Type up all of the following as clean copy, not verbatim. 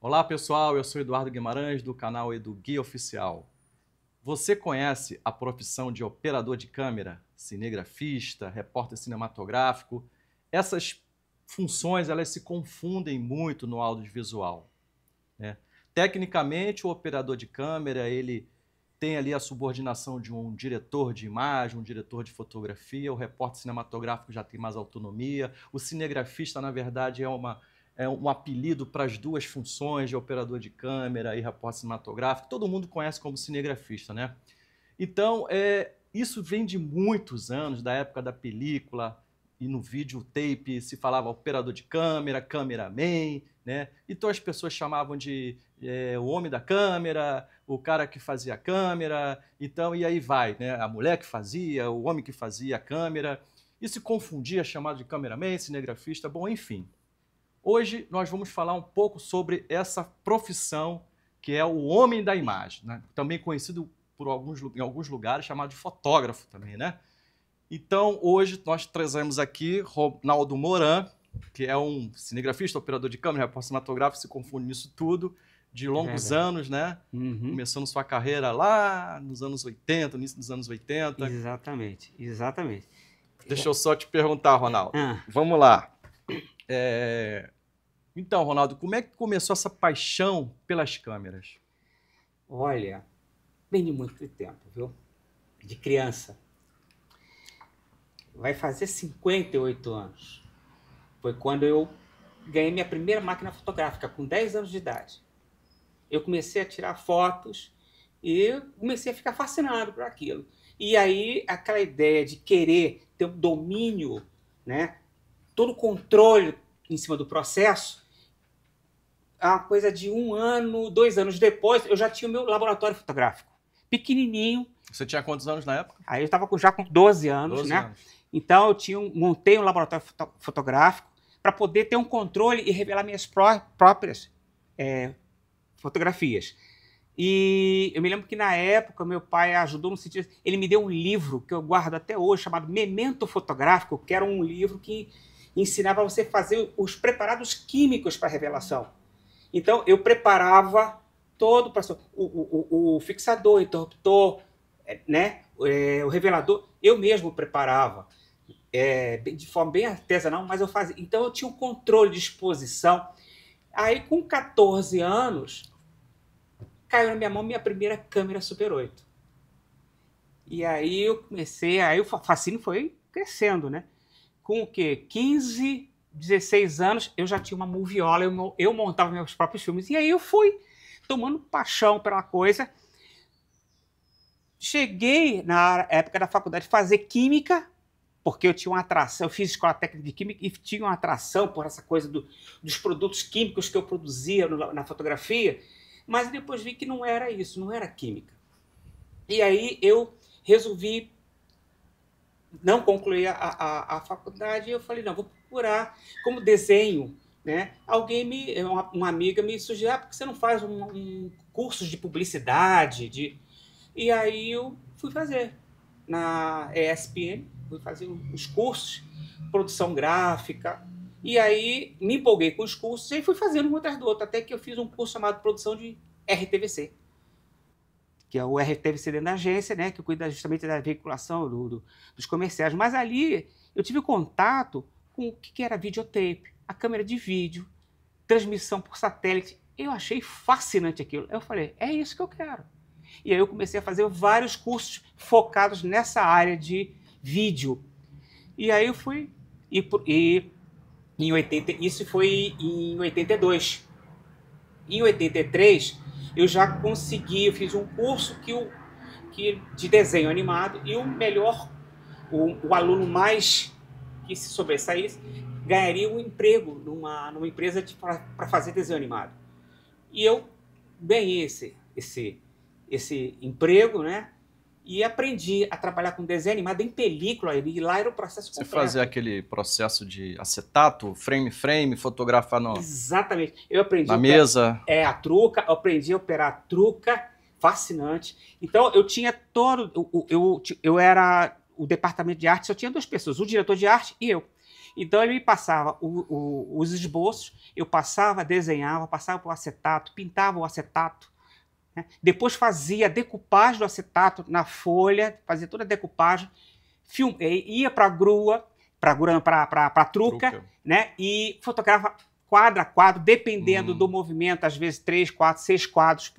Olá pessoal, eu sou Eduardo Guimarães do canal EduGui Oficial. Você conhece a profissão de operador de câmera, cinegrafista, repórter cinematográfico? Essas funções elas se confundem muito no audiovisual, né? Tecnicamente, o operador de câmera ele tem ali a subordinação de um diretor de imagem, um diretor de fotografia, o repórter cinematográfico já tem mais autonomia, o cinegrafista, na verdade, é um apelido para as duas funções de operador de câmera e repórter cinematográfico. Todo mundo conhece como cinegrafista, né? Então, isso vem de muitos anos, da época da película, e no videotape se falava operador de câmera, cameraman, né? Então as pessoas chamavam de o homem da câmera, o cara que fazia a câmera, então e aí vai, né? A mulher que fazia, o homem que fazia a câmera, e se confundia chamado de cameraman, cinegrafista, bom, enfim. Hoje nós vamos falar um pouco sobre essa profissão que é o homem da imagem, né? Também conhecido em alguns lugares chamado de fotógrafo também, né? Então hoje nós trazemos aqui Ronaldo Moran, que é um cinegrafista, operador de câmera, repórter cinematográfico, se confunde nisso tudo, de longos anos, né? Começando sua carreira lá nos anos 80, início dos anos 80. Exatamente, exatamente. Deixa eu só te perguntar, Ronaldo. Vamos lá. Então, Ronaldo, como é que começou essa paixão pelas câmeras? Olha, vem de muito tempo, viu? De criança. Vai fazer 58 anos. Foi quando eu ganhei minha primeira máquina fotográfica, com 10 anos de idade. Eu comecei a tirar fotos e comecei a ficar fascinado por aquilo. E aí, aquela ideia de querer ter um domínio, né? Todo o controle em cima do processo, uma coisa de 1 ano, 2 anos depois, eu já tinha o meu laboratório fotográfico. Pequenininho. Você tinha quantos anos na época? Aí eu estava já com 12 anos, 12 né? anos. Então eu montei um laboratório fotográfico para poder ter um controle e revelar minhas próprias fotografias. E eu me lembro que na época meu pai ajudou no sentido, ele me deu um livro que eu guardo até hoje, chamado Memento Fotográfico, que era um livro que ensinava você a fazer os preparados químicos para revelação. Então eu preparava todo o fixador, o interruptor, né? O revelador, eu mesmo preparava, de forma bem artesanal, mas eu fazia. Então eu tinha um controle de exposição. Aí com 14 anos, caiu na minha mão minha primeira câmera Super 8. E aí eu comecei, aí o fascínio foi crescendo, né? Com o quê? 15, 16 anos, eu já tinha uma moviola, eu montava meus próprios filmes. E aí eu fui tomando paixão pela coisa. Cheguei na época da faculdade a fazer química, porque eu tinha uma atração, eu fiz escola técnica de química e tinha uma atração por essa coisa dos produtos químicos que eu produzia na fotografia, mas depois vi que não era isso, não era química. E aí eu resolvi não concluir a faculdade e eu falei, não, vou procurar como desenho, né? Uma amiga me sugeriu, por que você não faz um curso de publicidade, E aí eu fui fazer na ESPM, fui fazer os cursos, produção gráfica, e aí me empolguei com os cursos e fui fazendo um atrás do outro, até que eu fiz um curso chamado Produção de RTVC, que é o RTVC dentro da agência, né, que cuida justamente da veiculação dos comerciais. Mas ali eu tive contato com o que era videotape, a câmera de vídeo, transmissão por satélite. Eu achei fascinante aquilo. Eu falei, é isso que eu quero. E aí eu comecei a fazer vários cursos focados nessa área de vídeo. E aí eu fui... isso foi em 82. Em 83, eu já consegui, eu fiz um curso de desenho animado e o aluno mais que se sobressaísse ganharia um emprego numa empresa para fazer desenho animado. E eu ganhei esse emprego, né? E aprendi a trabalhar com desenho animado em película, e lá era o processo completo. Você fazia aquele processo de acetato, frame, fotografar Exatamente. Eu aprendi na mesa. A truca, eu aprendi a operar a truca, fascinante. Então, eu tinha eu era o departamento de arte, eu tinha 2 pessoas, o diretor de arte e eu. Então ele me passava os esboços, eu passava, desenhava, passava para o acetato, pintava o acetato, né? Depois fazia a decupagem do acetato na folha, fazia toda a decupagem, ia para a grua, para a truca, né? E fotografava quadro a quadro, dependendo do movimento, às vezes 3, 4, 6 quadros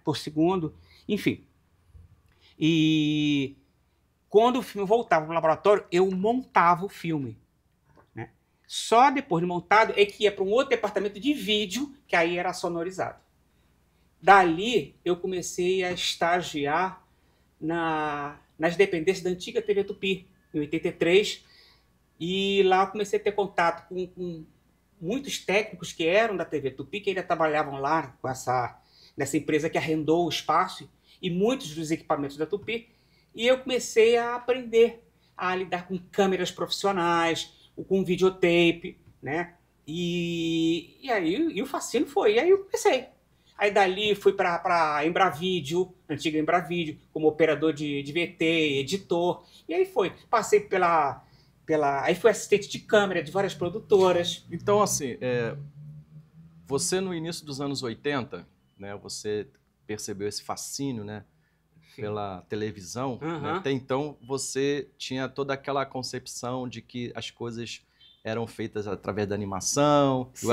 por segundo, enfim. E quando o filme voltava para o laboratório, eu montava o filme, né? Só depois de montado é que ia para um outro departamento de vídeo, que aí era sonorizado. Dali, eu comecei a estagiar nas dependências da antiga TV Tupi, em 83, e lá eu comecei a ter contato com muitos técnicos que eram da TV Tupi, que ainda trabalhavam lá nessa empresa que arrendou o espaço, e muitos dos equipamentos da Tupi, e eu comecei a aprender a lidar com câmeras profissionais, com videotape, né? E aí o fascínio foi, e aí eu comecei. Aí dali fui para a Embravídeo, antiga Embravídeo, como operador de VT, editor, e aí foi. Passei aí fui assistente de câmera de várias produtoras. Então, assim, você no início dos anos 80, né, você percebeu esse fascínio, né, pela televisão, né? Até então você tinha toda aquela concepção de que as coisas eram feitas através da animação. Sim.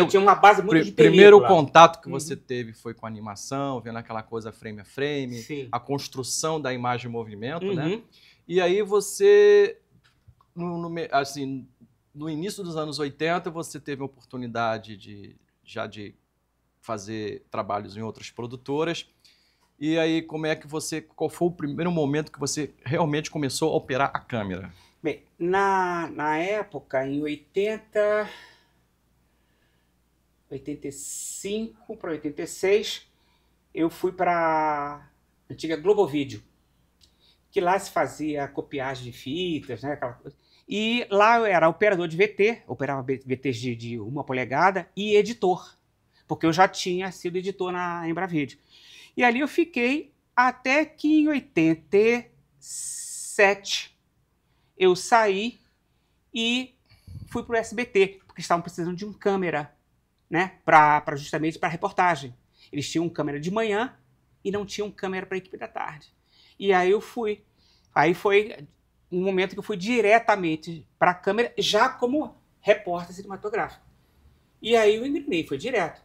Tinha uma base muito de película. Primeiro contato que você teve foi com a animação, vendo aquela coisa frame a frame, sim, a construção da imagem em movimento, né? E aí você, assim, no início dos anos 80, você teve a oportunidade de fazer trabalhos em outras produtoras. E aí, qual foi o primeiro momento que você realmente começou a operar a câmera? Bem, na época, em 85 para 86, eu fui para a antiga Globovídeo, que lá se fazia copiagem de fitas, né, aquela coisa. E lá eu era operador de VT, operava VTs de 1 polegada e editor, porque eu já tinha sido editor na Embravídeo. E ali eu fiquei até que em 87 eu saí e fui para o SBT, porque estavam precisando de um câmera, né, justamente para reportagem. Eles tinham câmera de manhã e não tinham câmera para a equipe da tarde. E aí eu fui. Aí foi um momento que eu fui diretamente para a câmera, já como repórter cinematográfico. E aí eu engrenei, foi direto.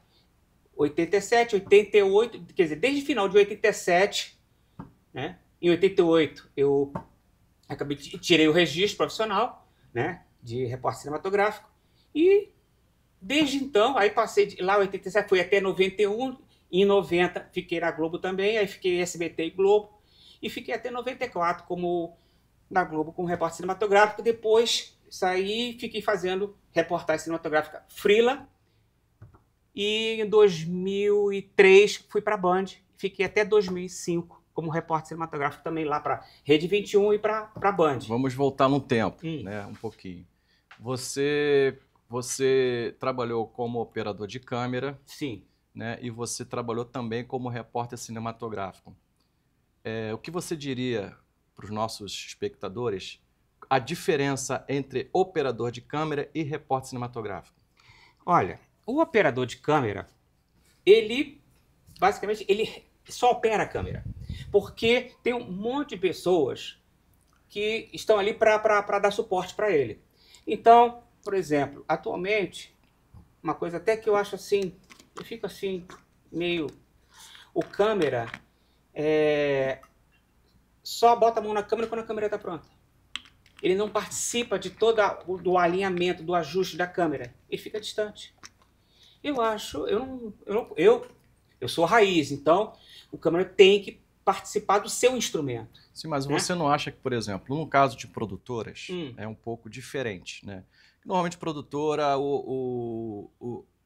87, 88, quer dizer, desde o final de 87, né? Em 88 eu tirei o registro profissional, né, de repórter cinematográfico, e desde então, aí passei lá em 87, fui até 91, em 90 fiquei na Globo também, aí fiquei SBT e Globo, e fiquei até 94 na Globo como repórter cinematográfico. Depois saí e fiquei fazendo reportagem cinematográfica freela. E em 2003 fui para a Band, fiquei até 2005 como repórter cinematográfico também lá para Rede 21 e para a Band. Vamos voltar no tempo, né, um pouquinho. Você trabalhou como operador de câmera. Sim. Né, e você trabalhou também como repórter cinematográfico. O que você diria para os nossos espectadores a diferença entre operador de câmera e repórter cinematográfico? Olha, o operador de câmera, ele basicamente só opera a câmera, porque tem um monte de pessoas que estão ali para dar suporte para ele. Então, por exemplo, atualmente, uma coisa até que eu acho assim, eu fico assim meio... O câmera só bota a mão na câmera quando a câmera está pronta. Ele não participa de do alinhamento, do ajuste da câmera. Ele fica distante. Eu acho, eu sou raiz, então o câmera tem que participar do seu instrumento. Sim, mas né? Você não acha que, por exemplo, no caso de produtoras, é um pouco diferente, né? Normalmente produtora,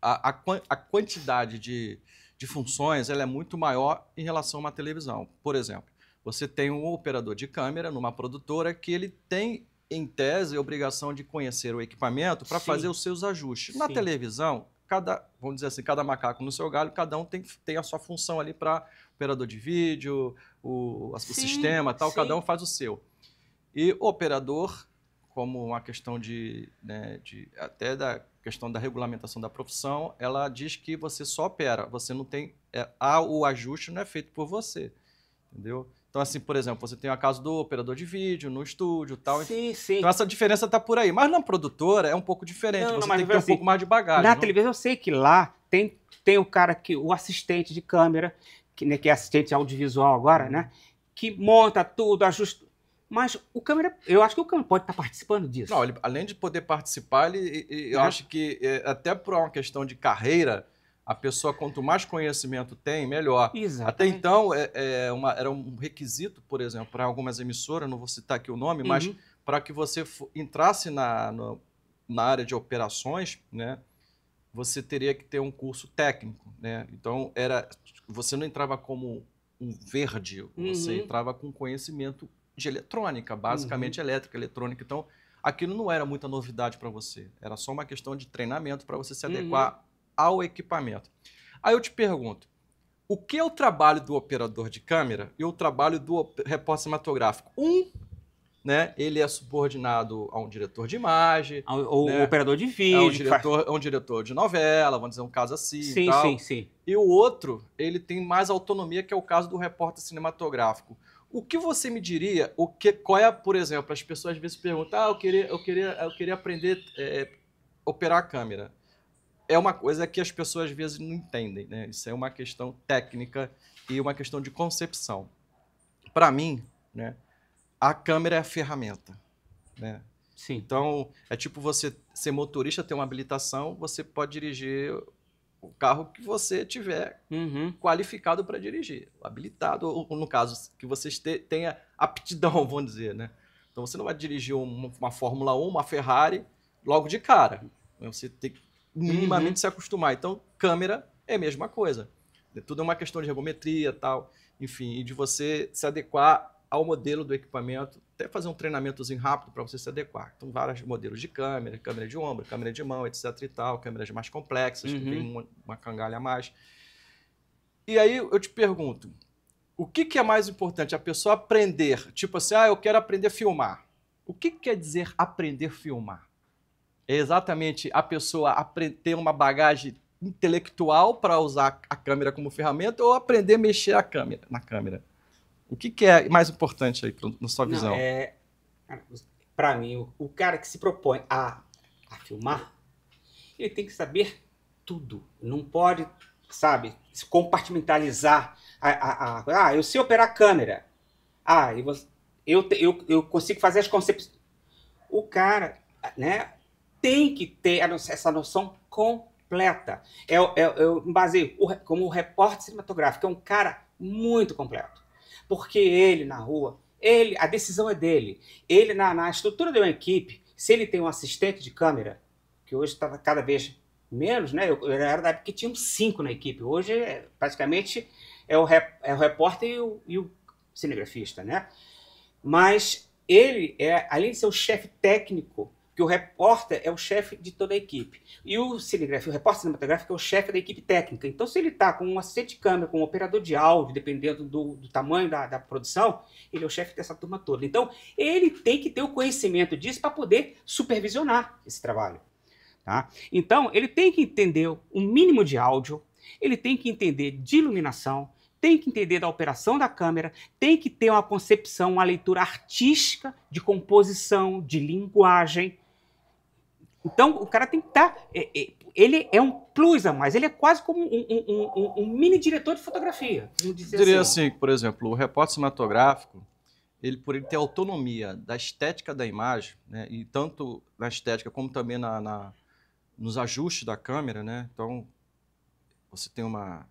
a quantidade de funções ela é muito maior em relação a uma televisão. Por exemplo, você tem um operador de câmera numa produtora que ele tem, em tese, a obrigação de conhecer o equipamento para fazer os seus ajustes. Na televisão, vamos dizer assim, cada macaco no seu galho, cada um tem a sua função ali para operador de vídeo, o sistema, tal, cada um faz o seu. E o operador, como uma questão né, até da questão da regulamentação da profissão, ela diz que você só opera, você não tem, o ajuste não é feito por você, entendeu? Então, assim, por exemplo, você tem o caso do operador de vídeo no estúdio e tal. Sim, sim. Então, essa diferença está por aí. Mas na produtora é um pouco diferente. Você tem que ter um pouco mais de bagagem. Na televisão, eu sei que lá tem o cara, o assistente de câmera, que é assistente audiovisual agora, né? Que monta tudo, ajusta. Mas eu acho que o câmera pode estar participando disso. Não, além de poder participar, eu acho que até por uma questão de carreira, a pessoa, quanto mais conhecimento tem, melhor. Exatamente. Até então, era um requisito, por exemplo, para algumas emissoras, não vou citar aqui o nome, mas para que você entrasse na área de operações, né, você teria que ter um curso técnico, né? Então, você não entrava como um verde, você entrava com conhecimento de eletrônica, basicamente elétrica, eletrônica. Então, aquilo não era muita novidade para você. Era só uma questão de treinamento para você se adequar ao equipamento. Aí eu te pergunto, o que é o trabalho do operador de câmera e o trabalho do repórter cinematográfico? Né, ele é subordinado a um diretor de imagem, ou né, operador de vídeo. É um diretor de novela, vamos dizer, um caso assim. Sim, e tal. sim. E o outro, ele tem mais autonomia, que é o caso do repórter cinematográfico. O que você me diria, qual é, por exemplo, as pessoas às vezes perguntam, eu queria aprender a operar a câmera. É uma coisa que as pessoas às vezes não entendem, né? Isso é uma questão técnica e uma questão de concepção. Para mim, né, a câmera é a ferramenta, né? Sim. Então, é tipo você ser motorista, ter uma habilitação, você pode dirigir o carro que você tiver qualificado para dirigir, habilitado, ou no caso, que você tenha aptidão, vamos dizer, né? Então, você não vai dirigir uma Fórmula 1, uma Ferrari, logo de cara. Você tem que minimamente se acostumar. Então, câmera é a mesma coisa. Tudo é uma questão de ergometria e tal, enfim, e de você se adequar ao modelo do equipamento, até fazer um treinamentozinho rápido para você se adequar. Então, vários modelos de câmera de ombro, câmera de mão, etc e tal, câmeras mais complexas, que tem uma cangalha a mais. E aí eu te pergunto, o que é mais importante? A pessoa aprender, tipo assim, eu quero aprender a filmar. O que quer dizer aprender a filmar? É exatamente a pessoa ter uma bagagem intelectual para usar a câmera como ferramenta ou aprender a mexer na câmera? O que é mais importante aí, na sua visão? Para mim, o cara que se propõe a filmar, ele tem que saber tudo. Não pode, sabe, se compartimentalizar. Eu sei operar a câmera. Eu consigo fazer as concepções. O cara, né, tem que ter essa noção completa. Eu baseio como repórter cinematográfico, é um cara muito completo. Porque ele, na rua, a decisão é dele. Ele, na estrutura de uma equipe, se ele tem um assistente de câmera, que hoje está cada vez menos, né? Eu era da época que tinham 5 na equipe. Hoje, praticamente, é o repórter e o cinegrafista, né? Mas ele, além de ser o chefe técnico, que o repórter é o chefe de toda a equipe. E o repórter cinematográfico é o chefe da equipe técnica. Então, se ele está com um assistente de câmera, com um operador de áudio, dependendo do tamanho da produção, ele é o chefe dessa turma toda. Então, ele tem que ter o conhecimento disso para poder supervisionar esse trabalho. Tá? Então, ele tem que entender o mínimo de áudio, ele tem que entender de iluminação, tem que entender da operação da câmera, tem que ter uma concepção, uma leitura artística de composição, de linguagem. Então, o cara tem que estar... ele é um plus a mais, ele é quase como um mini diretor de fotografia. Eu diria assim, por exemplo, o repórter cinematográfico, por ele ter autonomia da estética da imagem, né, e tanto na estética como também nos ajustes da câmera, né? Então, você tem uma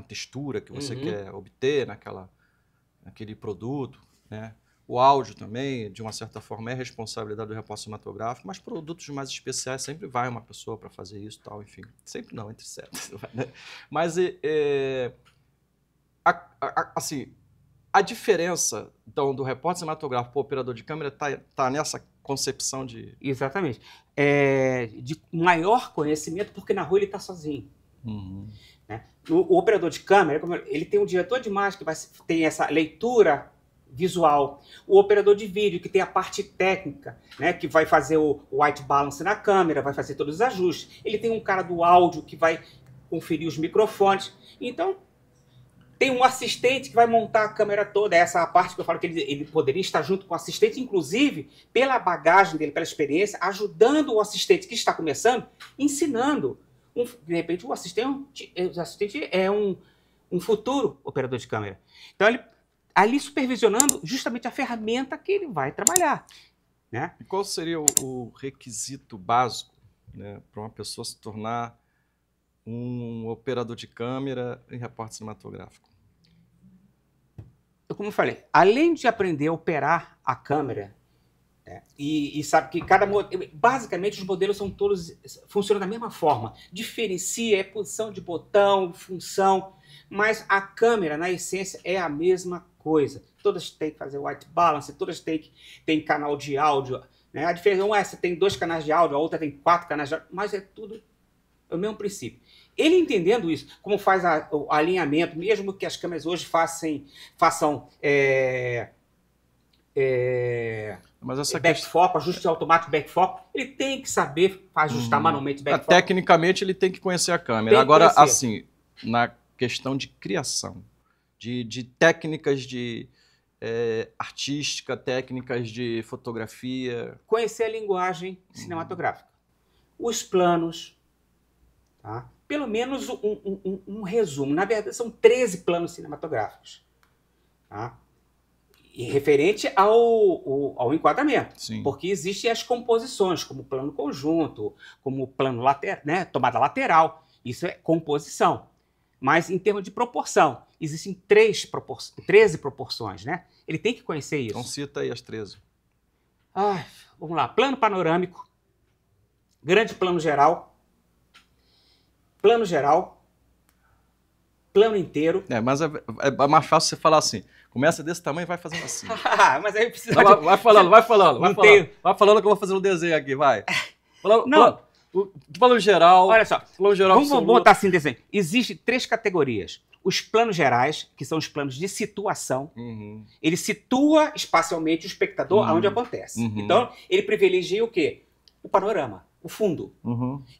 textura que você quer obter naquele produto, né? O áudio também, de uma certa forma, é responsabilidade do repórter cinematográfico, mas produtos mais especiais sempre vai uma pessoa para fazer isso, tal, enfim. Sempre não, entre certos. Né? Mas, assim, a diferença então, do repórter cinematográfico para o operador de câmera está nessa concepção de... Exatamente. De maior conhecimento, porque na rua ele está sozinho. Né? O operador de câmera, ele tem um diretor de imagem que tem essa leitura visual. O operador de vídeo, que tem a parte técnica, né, que vai fazer o white balance na câmera, vai fazer todos os ajustes. Ele tem um cara do áudio que vai conferir os microfones. Então, tem um assistente que vai montar a câmera toda. Essa é a parte que eu falo que ele poderia estar junto com o assistente, inclusive pela bagagem dele, pela experiência, ajudando o assistente que está começando, ensinando. De repente, o assistente é um futuro operador de câmera. Então, ele ali supervisionando justamente a ferramenta que ele vai trabalhar. Né? E qual seria o requisito básico, né, para uma pessoa se tornar um operador de câmera em repórter cinematográfico? Como eu falei, além de aprender a operar a câmera, né, e sabe que basicamente os modelos são todos funcionam da mesma forma, diferencia é posição de botão, função, mas a câmera na essência é a mesma coisa. Todas têm que fazer white balance, todas têm canal de áudio, né? A diferença não é essa tem 2 canais de áudio, a outra tem 4 canais de áudio, mas é tudo o mesmo princípio. Ele entendendo isso, como faz o alinhamento, mesmo que as câmeras hoje façam backfoco, ajuste automático backfoco, ele tem que saber ajustar manualmente backfoco. Tecnicamente, ele tem que conhecer a câmera. Agora, assim, na questão de criação, de técnicas de artística, técnicas de fotografia. Conhecer a linguagem cinematográfica. Os planos, tá? Pelo menos um resumo. Na verdade, são 13 planos cinematográficos. Tá? E referente ao enquadramento. Sim. Porque existem as composições, como plano conjunto, como plano lateral, né? Tomada lateral. Isso é composição. Mas em termos de proporção, existem 13 proporções. Né? Ele tem que conhecer isso. Então cita aí as 13. Vamos lá. Plano panorâmico, grande plano geral, plano inteiro. Mas é mais fácil você falar assim. Começa desse tamanho e vai fazendo assim. Mas aí precisa. Não, vai falando. Vai falando que eu vou fazer um desenho aqui, vai. Plano geral. Olha só. Plano geral vamos botar assim desenho. Existem 3 categorias. Os planos gerais, que são os planos de situação. Ele situa espacialmente o espectador aonde acontece. Então, ele privilegia o quê? O panorama. O fundo.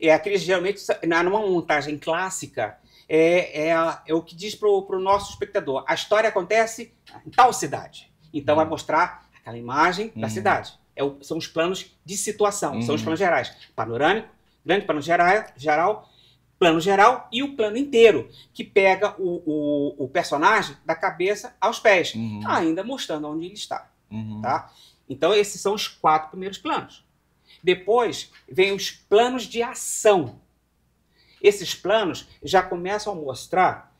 É aquele, geralmente, numa montagem clássica, é o que diz para o nosso espectador. A história acontece em tal cidade. Então vai mostrar aquela imagem da cidade. São os planos de situação, são os planos gerais. Panorâmico, grande plano geral, plano geral e o plano inteiro, que pega o personagem da cabeça aos pés, ainda mostrando onde ele está. Tá? Então esses são os 4 primeiros planos. Depois vem os planos de ação. Esses planos já começam a mostrar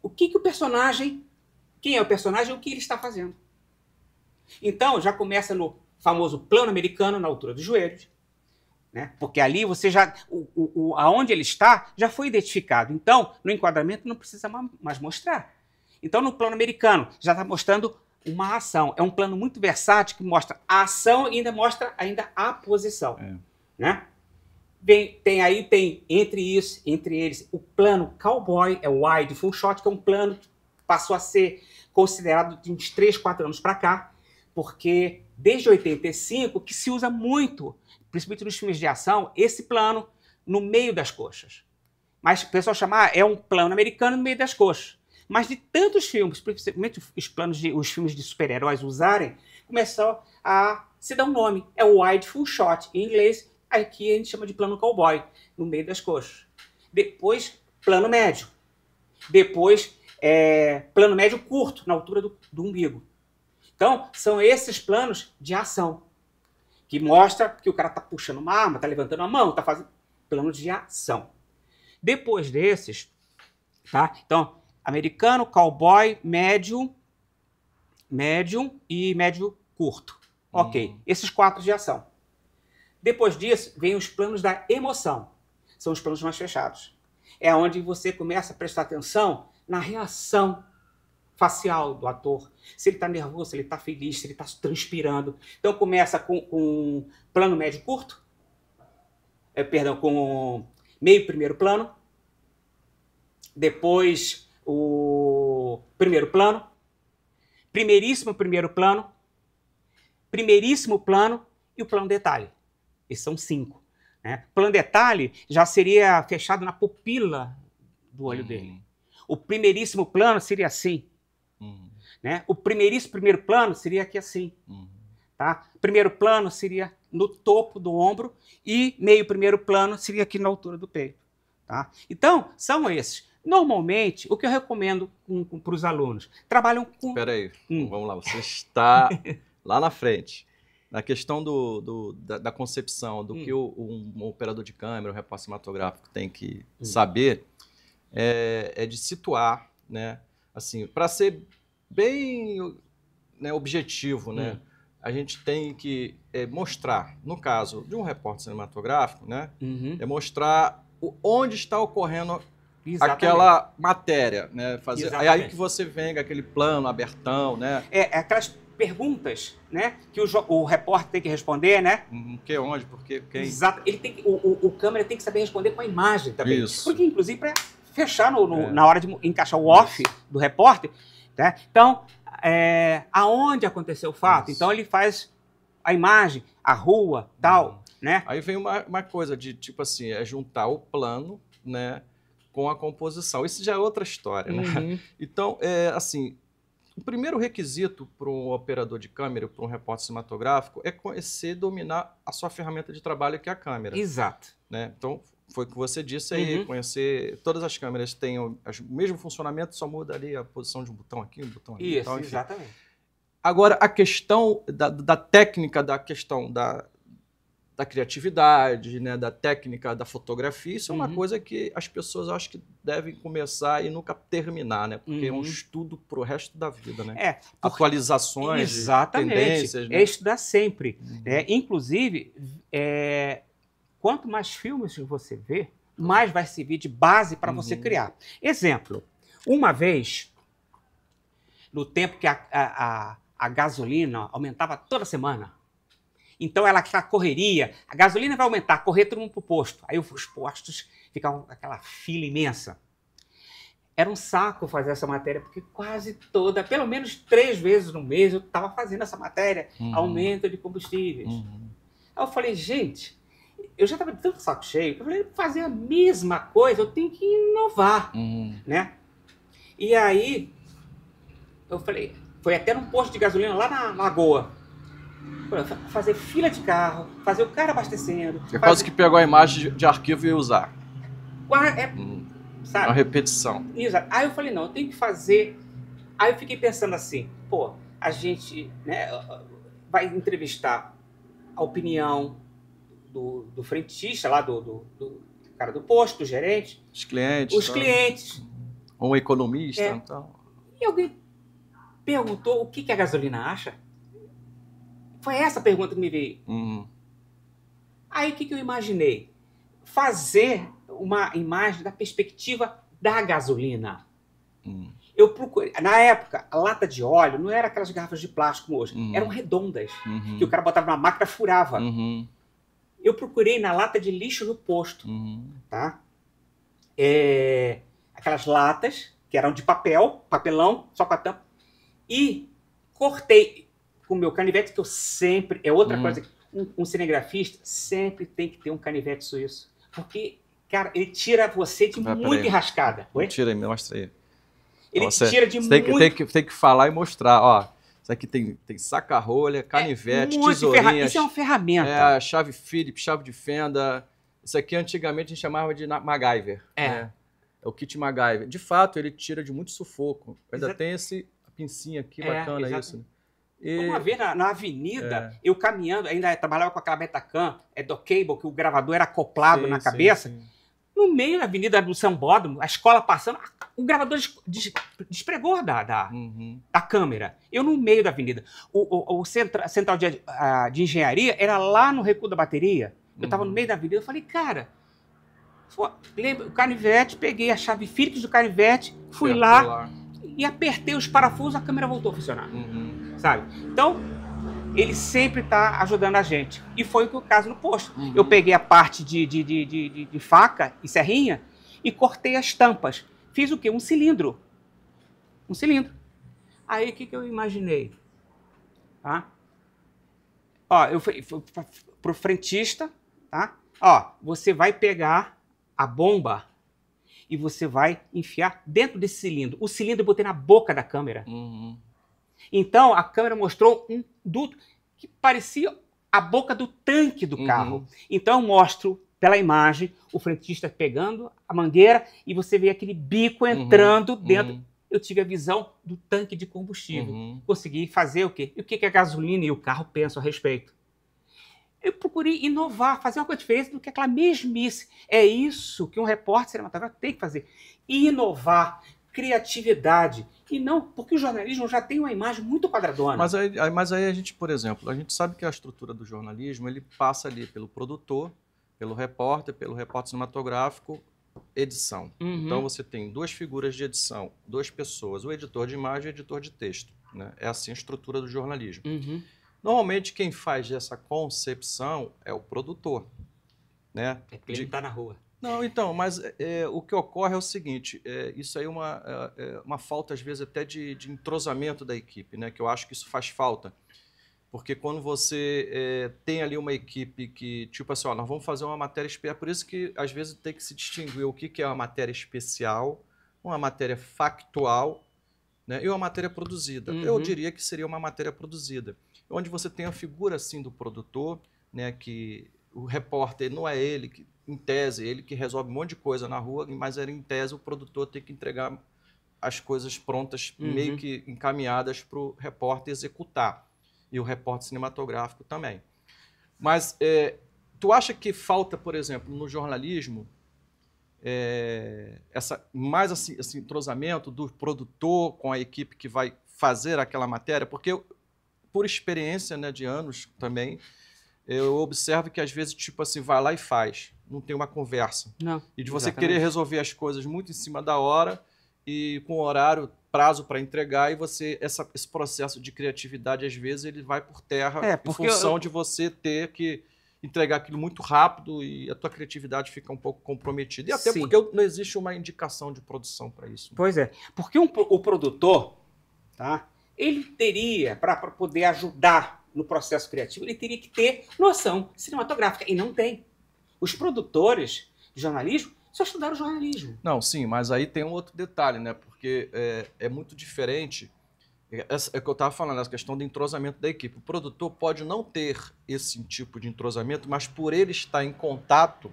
o que o personagem, quem é o personagem e o que ele está fazendo. Então já começa no famoso plano americano, na altura dos joelhos, né? Porque ali você já, aonde ele está já foi identificado. Então no enquadramento não precisa mais mostrar. Então no plano americano já está mostrando uma ação. É um plano muito versátil que mostra a ação e ainda mostra a posição. Né? Tem entre eles o plano cowboy, é o wide full shot, que é um plano que passou a ser considerado de uns 3, 4 anos para cá, porque desde 85 que se usa muito, principalmente nos filmes de ação, esse plano no meio das coxas. Mas o pessoal chama, é um plano americano no meio das coxas. Mas de tantos filmes, principalmente os filmes de super-heróis usarem, começou a se dar um nome. É o wide full shot. Em inglês, aqui a gente chama de plano cowboy, no meio das coxas. Depois, plano médio. Depois, plano médio curto, na altura do umbigo. Então, são esses planos de ação, que mostra que o cara está puxando uma arma, está levantando a mão, está fazendo plano de ação. Depois desses, tá? Então, americano, cowboy, médio e médio curto. Ok, esses 4 de ação. Depois disso, vem os planos da emoção. São os planos mais fechados. É onde você começa a prestar atenção na reação facial do ator. Se ele está nervoso, se ele está feliz, se ele está transpirando. Então começa com plano médio curto, com meio primeiro plano, depois o primeiro plano, primeiríssimo primeiro plano, primeiríssimo plano e o plano detalhe. Esses são 5. Né? Plano detalhe já seria fechado na pupila do olho dele. O primeiríssimo plano seria assim. Né? O primeiríssimo primeiro plano seria aqui assim. Tá? Primeiro plano seria no topo do ombro e meio primeiro plano seria aqui na altura do peito. Tá? Então, são esses. Normalmente, o que eu recomendo para os alunos, trabalham com... Espera aí, vamos lá, você está lá na frente. Na questão da concepção, do que um operador de câmera, um repórter cinematográfico tem que saber, é de situar, né? Assim, para ser bem, né, objetivo, né? A gente tem que mostrar, no caso de um repórter cinematográfico, né? É mostrar onde está ocorrendo aquela matéria, né? É aí que você vem aquele plano abertão, né? Aquelas perguntas, né? Que o repórter tem que responder, né? Que onde, por quê, quem? Exato. O câmera tem que saber responder com a imagem também. Isso. Porque, inclusive, para fechar na hora de encaixar o off do repórter, né? Então, aonde aconteceu o fato? Então, ele faz a imagem, a rua, tal, né? Aí vem uma coisa de, tipo assim, juntar o plano, né, com a composição. Isso já é outra história, né? Então, assim, o primeiro requisito para um operador de câmera, para um repórter cinematográfico, é conhecer e dominar a sua ferramenta de trabalho, que é a câmera. Exato. Né? Então, foi o que você disse aí, conhecer... Todas as câmeras têm o mesmo funcionamento, só muda ali a posição de um botão aqui, um botão ali. Isso, exatamente. Agora, a questão da técnica, da questão da criatividade, né, da técnica da fotografia, isso é uma coisa que as pessoas acho que devem começar e nunca terminar, né? Porque é um estudo para o resto da vida, né? Atualizações, tendências. Né? É estudar sempre. Inclusive, quanto mais filmes você vê, mais vai servir de base para você criar. Exemplo, uma vez, no tempo que a gasolina aumentava toda semana, então aquela correria, a gasolina vai aumentar, correr todo mundo para o posto. Aí os postos ficavam aquela fila imensa. Era um saco fazer essa matéria, porque quase toda, pelo menos 3 vezes no mês, eu estava fazendo essa matéria, aumento de combustíveis. Aí eu falei, gente, eu já estava de tanto saco cheio, eu falei, fazer a mesma coisa, eu tenho que inovar, né? E aí, eu falei, foi até num posto de gasolina lá na Lagoa. Fazer fila de carro, fazer o cara abastecendo. Quase que pegou a imagem de arquivo e ia usar. Sabe? Uma repetição. Exato. Aí eu falei, não, eu tenho que fazer. Aí eu fiquei pensando assim, pô, a gente, né, vai entrevistar a opinião do frentista lá, do cara do posto, do gerente. Os clientes. Os clientes. Um economista. Então. E alguém perguntou o que a gasolina acha? Foi essa a pergunta que me veio. Aí o que eu imaginei? Fazer uma imagem da perspectiva da gasolina. Eu procurei. Na época, a lata de óleo não era aquelas garrafas de plástico como hoje. Eram redondas. Que o cara botava na máquina e furava. Eu procurei na lata de lixo no posto. Tá? Aquelas latas que eram de papelão, só com a tampa. E cortei com o meu canivete, que eu sempre... É outra coisa, um cinegrafista sempre tem que ter um canivete suíço. Porque, cara, ele tira você de muita enrascada. Tira aí, mostra aí. Ele tira de muito... Tem que falar e mostrar, ó. Isso aqui tem saca-rolha, canivete, tesourinhas. Isso é uma ferramenta. Chave Phillips, chave de fenda. Isso aqui antigamente a gente chamava de MacGyver. É o kit MacGyver. De fato, ele tira de muito sufoco. Ainda tem esse pincinho aqui, bacana isso. Uma vez na avenida, eu caminhando, ainda trabalhava com aquela Betacam, do cable, que o gravador era acoplado na cabeça. Sim. No meio da avenida do Sambódromo, a escola passando, o gravador despregou da câmera. Eu no meio da avenida. O central de engenharia era lá no recuo da bateria. Eu estava no meio da avenida, eu falei, cara, lembra o canivete, peguei a chave Phillips do canivete, fui lá e apertei os parafusos, a câmera voltou a funcionar. Sabe? Então, ele sempre está ajudando a gente. E foi o caso no posto. Eu peguei a parte de faca e serrinha e cortei as tampas. Fiz o quê? Um cilindro. Aí, o que eu imaginei? Tá? Ó, eu fui pro frentista, tá? Ó, você vai pegar a bomba e você vai enfiar dentro desse cilindro. O cilindro eu botei na boca da câmera. Uhum. Então, a câmera mostrou um duto que parecia a boca do tanque do carro. Então, eu mostro pela imagem o frentista pegando a mangueira e você vê aquele bico entrando dentro. Eu tive a visão do tanque de combustível. Consegui fazer o quê? E o que a gasolina e o carro pensam a respeito? Eu procurei inovar, fazer uma coisa diferente do que aquela mesmice. É isso que um repórter cinematográfico tem que fazer. Inovar, criatividade. E não, porque o jornalismo já tem uma imagem muito quadradona. Mas aí a gente, por exemplo, a gente sabe que a estrutura do jornalismo, ele passa ali pelo produtor, pelo repórter cinematográfico, edição. Então você tem duas figuras de edição, duas pessoas, o editor de imagem e o editor de texto. Né? É assim a estrutura do jornalismo. Normalmente quem faz essa concepção é o produtor. Né? É porque ele não está na rua. Não, então, mas o que ocorre é o seguinte, isso aí é uma falta, às vezes, até de entrosamento da equipe, né? Que eu acho que isso faz falta. Porque quando você tem ali uma equipe que, tipo assim, ó, nós vamos fazer uma matéria especial, por isso que, às vezes, tem que se distinguir o que é uma matéria especial, uma matéria factual, né? E uma matéria produzida. Eu diria que seria uma matéria produzida, onde você tem a figura, assim, do produtor, né? Que o repórter não é ele que, em tese, ele que resolve um monte de coisa na rua, mas em tese o produtor tem que entregar as coisas prontas, meio que encaminhadas para o repórter executar. E o repórter cinematográfico também. Mas tu acha que falta, por exemplo, no jornalismo, mais assim, esse entrosamento do produtor com a equipe que vai fazer aquela matéria? Porque, por experiência, né, de anos também, eu observo que às vezes, tipo assim, vai lá e faz. Não tem uma conversa. Não, e de você querer resolver as coisas muito em cima da hora e com horário, prazo para entregar, e você, esse processo de criatividade, às vezes, ele vai por terra em função de você ter que entregar aquilo muito rápido e a tua criatividade fica um pouco comprometida. E até porque não existe uma indicação de produção para isso. Pois é. Porque o produtor, tá? Ele teria, para poder ajudar no processo criativo, ele teria que ter noção cinematográfica, e não tem. Os produtores de jornalismo só estudaram jornalismo. Não, sim, mas aí tem um outro detalhe, né? Porque é muito diferente. É o que eu estava falando, essa questão do entrosamento da equipe. O produtor pode não ter esse tipo de entrosamento, mas por ele estar em contato,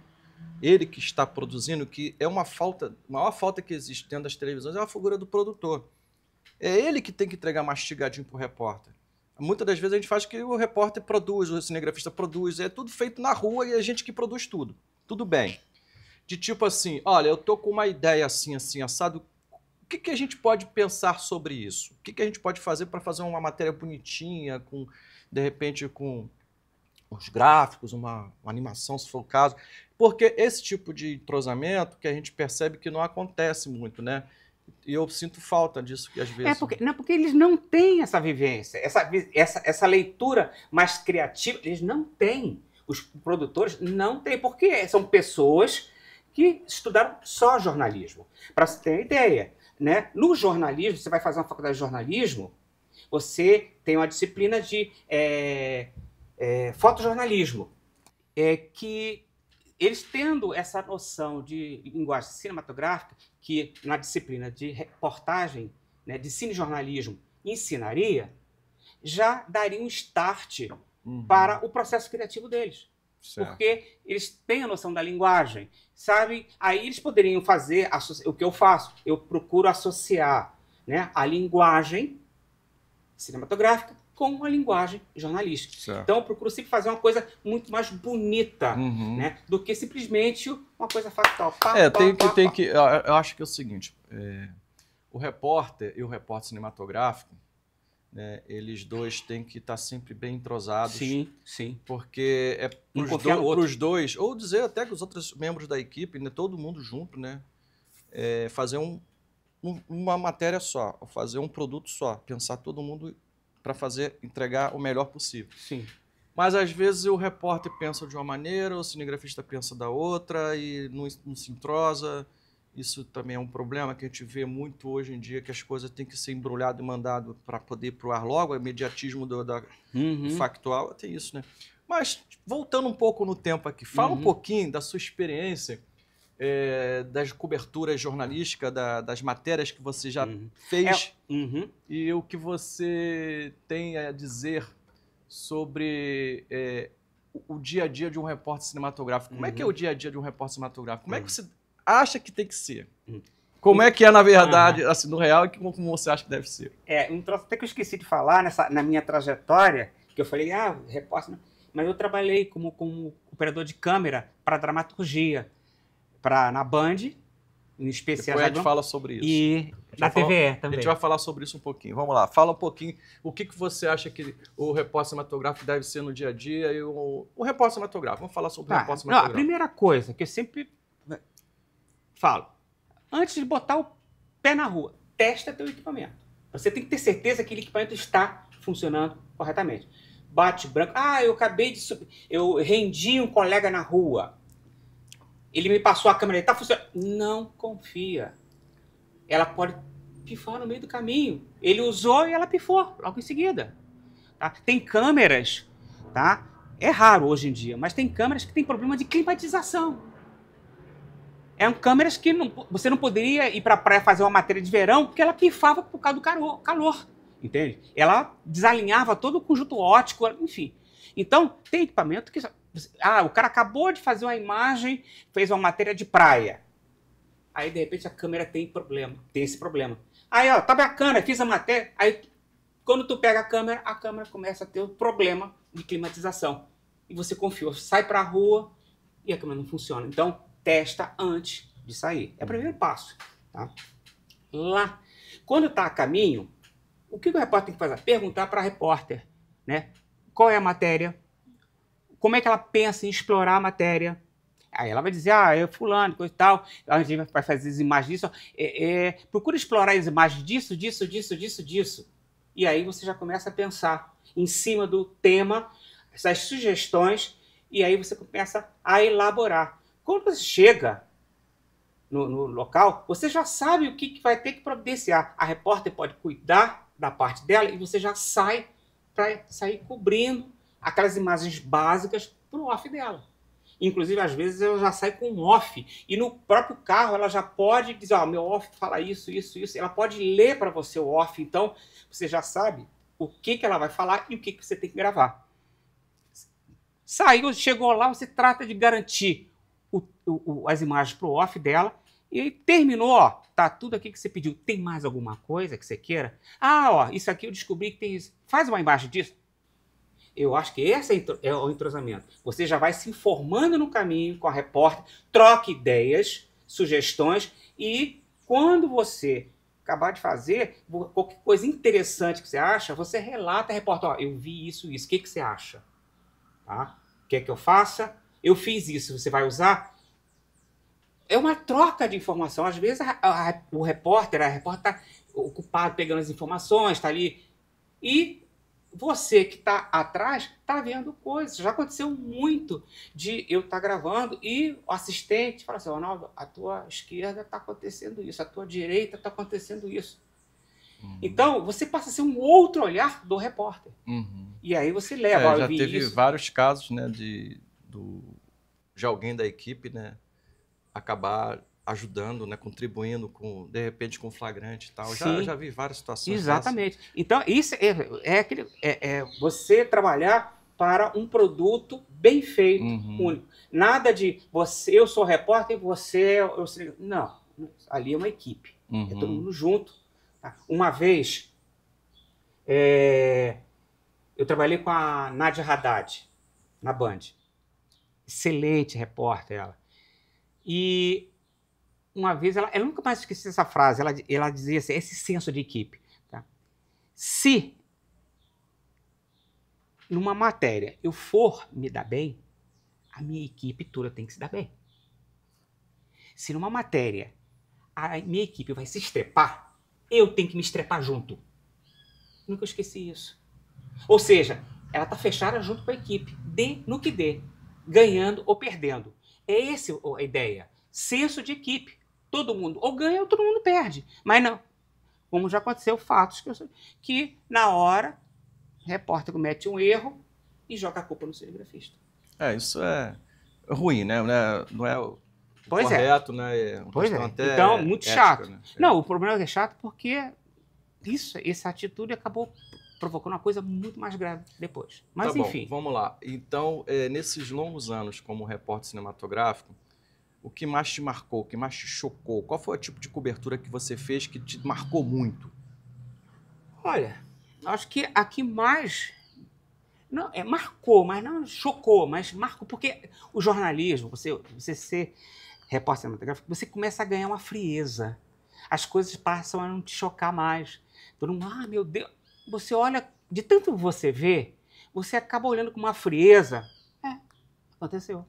ele que está produzindo, que é uma falta, a maior falta que existe dentro das televisões é a figura do produtor. É ele que tem que entregar mastigadinho para o repórter. Muitas das vezes a gente faz que o repórter produz, o cinegrafista produz, é tudo feito na rua e é a gente que produz tudo. Tudo bem. De tipo assim, olha, eu tô com uma ideia assim, assim, assado, o que a gente pode pensar sobre isso? O que a gente pode fazer para fazer uma matéria bonitinha, com, de repente, com os gráficos, uma animação, se for o caso? Porque esse tipo de entrosamento que a gente percebe que não acontece muito, né? E eu sinto falta disso, que às vezes... Porque eles não têm essa vivência, essa leitura mais criativa, eles não têm. Os produtores não têm, porque são pessoas que estudaram só jornalismo. Para você ter uma ideia, né? No jornalismo, você vai fazer uma faculdade de jornalismo, você tem uma disciplina de fotojornalismo, que eles tendo essa noção de linguagem cinematográfica, que na disciplina de reportagem, né, de cinejornalismo, ensinaria, já daria um start para o processo criativo deles. Certo. Porque eles têm a noção da linguagem, sabe? Aí eles poderiam fazer o que eu faço. Eu procuro associar, né, a linguagem cinematográfica com a linguagem jornalística. Certo. Então eu procuro sempre fazer uma coisa muito mais bonita, né, do que simplesmente uma coisa factual. Eu acho que é o seguinte, o repórter e o repórter cinematográfico, né, eles dois têm que estar sempre bem entrosados. Sim, sim. Porque é para os dois, ou dizer até que os outros membros da equipe, né, todo mundo junto, né, fazer uma matéria só, fazer um produto só, pensar todo mundo para entregar o melhor possível. Sim. Mas às vezes o repórter pensa de uma maneira, o cinegrafista pensa da outra e não se entrosa. Isso também é um problema que a gente vê muito hoje em dia, que as coisas têm que ser embrulhado e mandado para poder ir para o ar logo, o imediatismo do factual, tem isso, né? Mas, voltando um pouco no tempo aqui, fala um pouquinho da sua experiência, das coberturas jornalísticas, das matérias que você já fez e o que você tem a dizer sobre o dia a dia de um repórter cinematográfico. Como é que é o dia a dia de um repórter cinematográfico? Como é que você acha que tem que ser? Como é que é, na verdade, assim, no real, e como você acha que deve ser? Um troço até que eu esqueci de falar na minha trajetória, que eu falei, repórter, mas eu trabalhei como operador de câmera para dramaturgia, na Band, em especial. Depois a gente fala sobre isso. E na TVE também. A gente vai falar sobre isso um pouquinho. Vamos lá, fala um pouquinho o que você acha que o repórter cinematográfico deve ser no dia a dia e o repórter cinematográfico. Vamos falar sobre o repórter cinematográfico. A primeira coisa que eu sempre falo, antes de botar o pé na rua, testa teu equipamento. Você tem que ter certeza que aquele equipamento está funcionando corretamente. Bate branco. Eu rendi um colega na rua. Ele me passou a câmera, ele está funcionando. Não confia. Ela pode pifar no meio do caminho. Ele usou e ela pifou logo em seguida. Tá? Tem câmeras, tá? É raro hoje em dia, mas tem câmeras que tem problema de climatização. Eram câmeras que você não poderia ir para a praia fazer uma matéria de verão porque ela pifava por causa do calor. Entende? Ela desalinhava todo o conjunto óptico, enfim. Então, tem equipamento que... o cara acabou de fazer uma imagem, fez uma matéria de praia. Aí, de repente, a câmera tem esse problema. Aí, tá bacana, fiz a matéria. Aí, quando tu pega a câmera começa a ter um problema de climatização. E você confiou, sai pra rua e a câmera não funciona. Então, testa antes de sair. É o primeiro passo. Tá? Lá, quando tá a caminho, o que o repórter tem que fazer? Perguntar para a repórter, né? Qual é a matéria? Como é que ela pensa em explorar a matéria? Aí ela vai dizer, é fulano, coisa e tal. A gente vai fazer as imagens disso. Procura explorar as imagens disso. E aí você já começa a pensar em cima do tema, essas sugestões, e aí você começa a elaborar. Quando você chega no local, você já sabe o que vai ter que providenciar. A repórter pode cuidar da parte dela e você já sai para sair cobrindo aquelas imagens básicas para o off dela. Inclusive, às vezes, ela já sai com um off. E no próprio carro, ela já pode dizer, meu off fala isso. Ela pode ler para você o off. Então, você já sabe o que ela vai falar e o que você tem que gravar. Saiu, chegou lá, você trata de garantir as imagens para o off dela. E aí, terminou, tá tudo aqui que você pediu. Tem mais alguma coisa que você queira? Isso aqui eu descobri que tem isso. Faz uma imagem disso. Eu acho que esse é o entrosamento. Você já vai se informando no caminho com a repórter, troca ideias, sugestões, e quando você acabar de fazer, qualquer coisa interessante que você acha, você relata a repórter, eu vi isso, o que você acha? Tá? Quer que eu faça? Eu fiz isso, você vai usar? É uma troca de informação. Às vezes o repórter está ocupado pegando as informações, está ali, e você que está atrás está vendo coisas. Já aconteceu muito de eu estar gravando e o assistente fala assim, Ronaldo, a tua esquerda está acontecendo isso, a tua direita está acontecendo isso. Então, você passa a ser um outro olhar do repórter. E aí você leva. Já teve vários casos, né, de alguém da equipe, né, acabar ajudando, né, contribuindo de repente com flagrante e tal. Já vi várias situações. Exatamente. Dessas. Então, isso é você trabalhar para um produto bem feito, único. Nada de eu sou repórter e você... Não, ali é uma equipe. É todo mundo junto. Tá? Uma vez, eu trabalhei com a Nádia Haddad, na Band. Excelente repórter ela. E uma vez, ela nunca mais esqueci essa frase, ela dizia assim, esse senso de equipe. Tá? Se numa matéria eu for me dar bem, a minha equipe toda tem que se dar bem. Se numa matéria a minha equipe vai se estrepar, eu tenho que me estrepar junto. Nunca esqueci isso. Ou seja, ela está fechada junto com a equipe, dê no que dê, ganhando ou perdendo. É essa a ideia. Senso de equipe. todo mundo ou ganha ou todo mundo perde. Mas não, como já aconteceu fatos que na hora, o repórter comete um erro e joga a culpa no cinegrafista. Isso é ruim, né? Não é o Pois correto, né? É uma Pois questão é. até Então, muito ética, chato. né? Não, o problema é que é chato porque essa atitude acabou provocando uma coisa muito mais grave depois. Mas Tá bom, enfim. vamos lá. Então, nesses longos anos como repórter cinematográfico, o que mais te marcou, o que mais te chocou? Qual foi o tipo de cobertura que você fez que te marcou muito? Olha, acho que a que mais... Não, marcou, mas não chocou, mas marcou porque o jornalismo, você ser repórter cinematográfico, você começa a ganhar uma frieza. As coisas passam a não te chocar mais. Todo mundo, meu Deus, você olha, de tanto você vê, você acaba olhando com uma frieza. Aconteceu.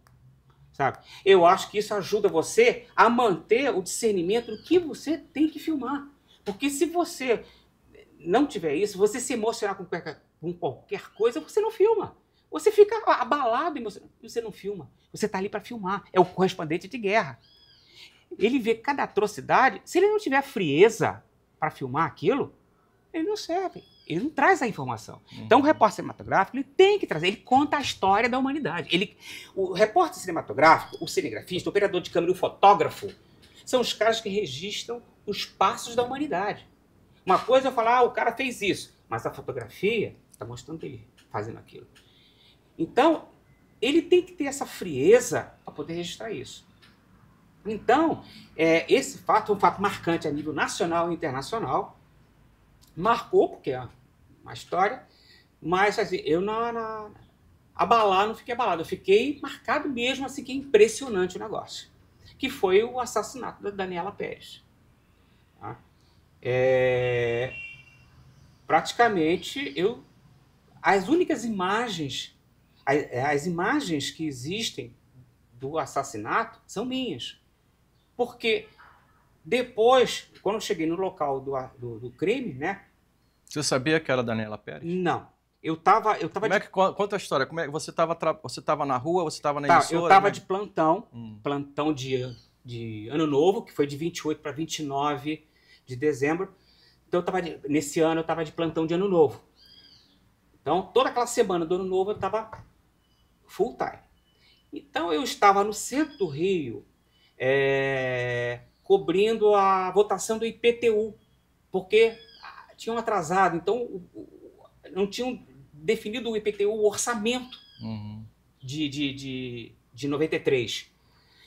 Sabe? Eu acho que isso ajuda você a manter o discernimento do que você tem que filmar. Porque se você não tiver isso, você se emocionar com qualquer coisa, você não filma. Você fica abalado e você não filma. Você está ali para filmar. É o correspondente de guerra. Ele vê cada atrocidade. Se ele não tiver frieza para filmar aquilo, ele não serve. Ele não traz a informação. Então, o repórter cinematográfico ele tem que trazer, ele conta a história da humanidade. O repórter cinematográfico, o cinegrafista, o operador de câmera e o fotógrafo são os caras que registram os passos da humanidade. Uma coisa é eu falar, o cara fez isso, mas a fotografia está mostrando ele fazendo aquilo. Então, ele tem que ter essa frieza para poder registrar isso. Então, esse fato é um fato marcante a nível nacional e internacional. Marcou, porque é uma história, mas assim, eu não fiquei abalado, eu fiquei marcado mesmo, assim, que é impressionante o negócio, que foi o assassinato da Daniela Pérez. Tá? Praticamente, as únicas imagens, as imagens que existem do assassinato são minhas, porque depois, quando eu cheguei no local do crime, né? Você sabia que era a Daniela Pérez? Não. Eu tava Conta a história. Como é que você estava na rua, você estava na emissora? Eu estava de plantão, plantão de Ano Novo, que foi de 28 para 29 de dezembro. Então, nesse ano, eu estava de plantão de Ano Novo. Então, toda aquela semana do Ano Novo, eu estava full time. Então, eu estava no centro do Rio, cobrindo a votação do IPTU, porque tinham atrasado, então não tinham definido o IPTU, o orçamento de 93.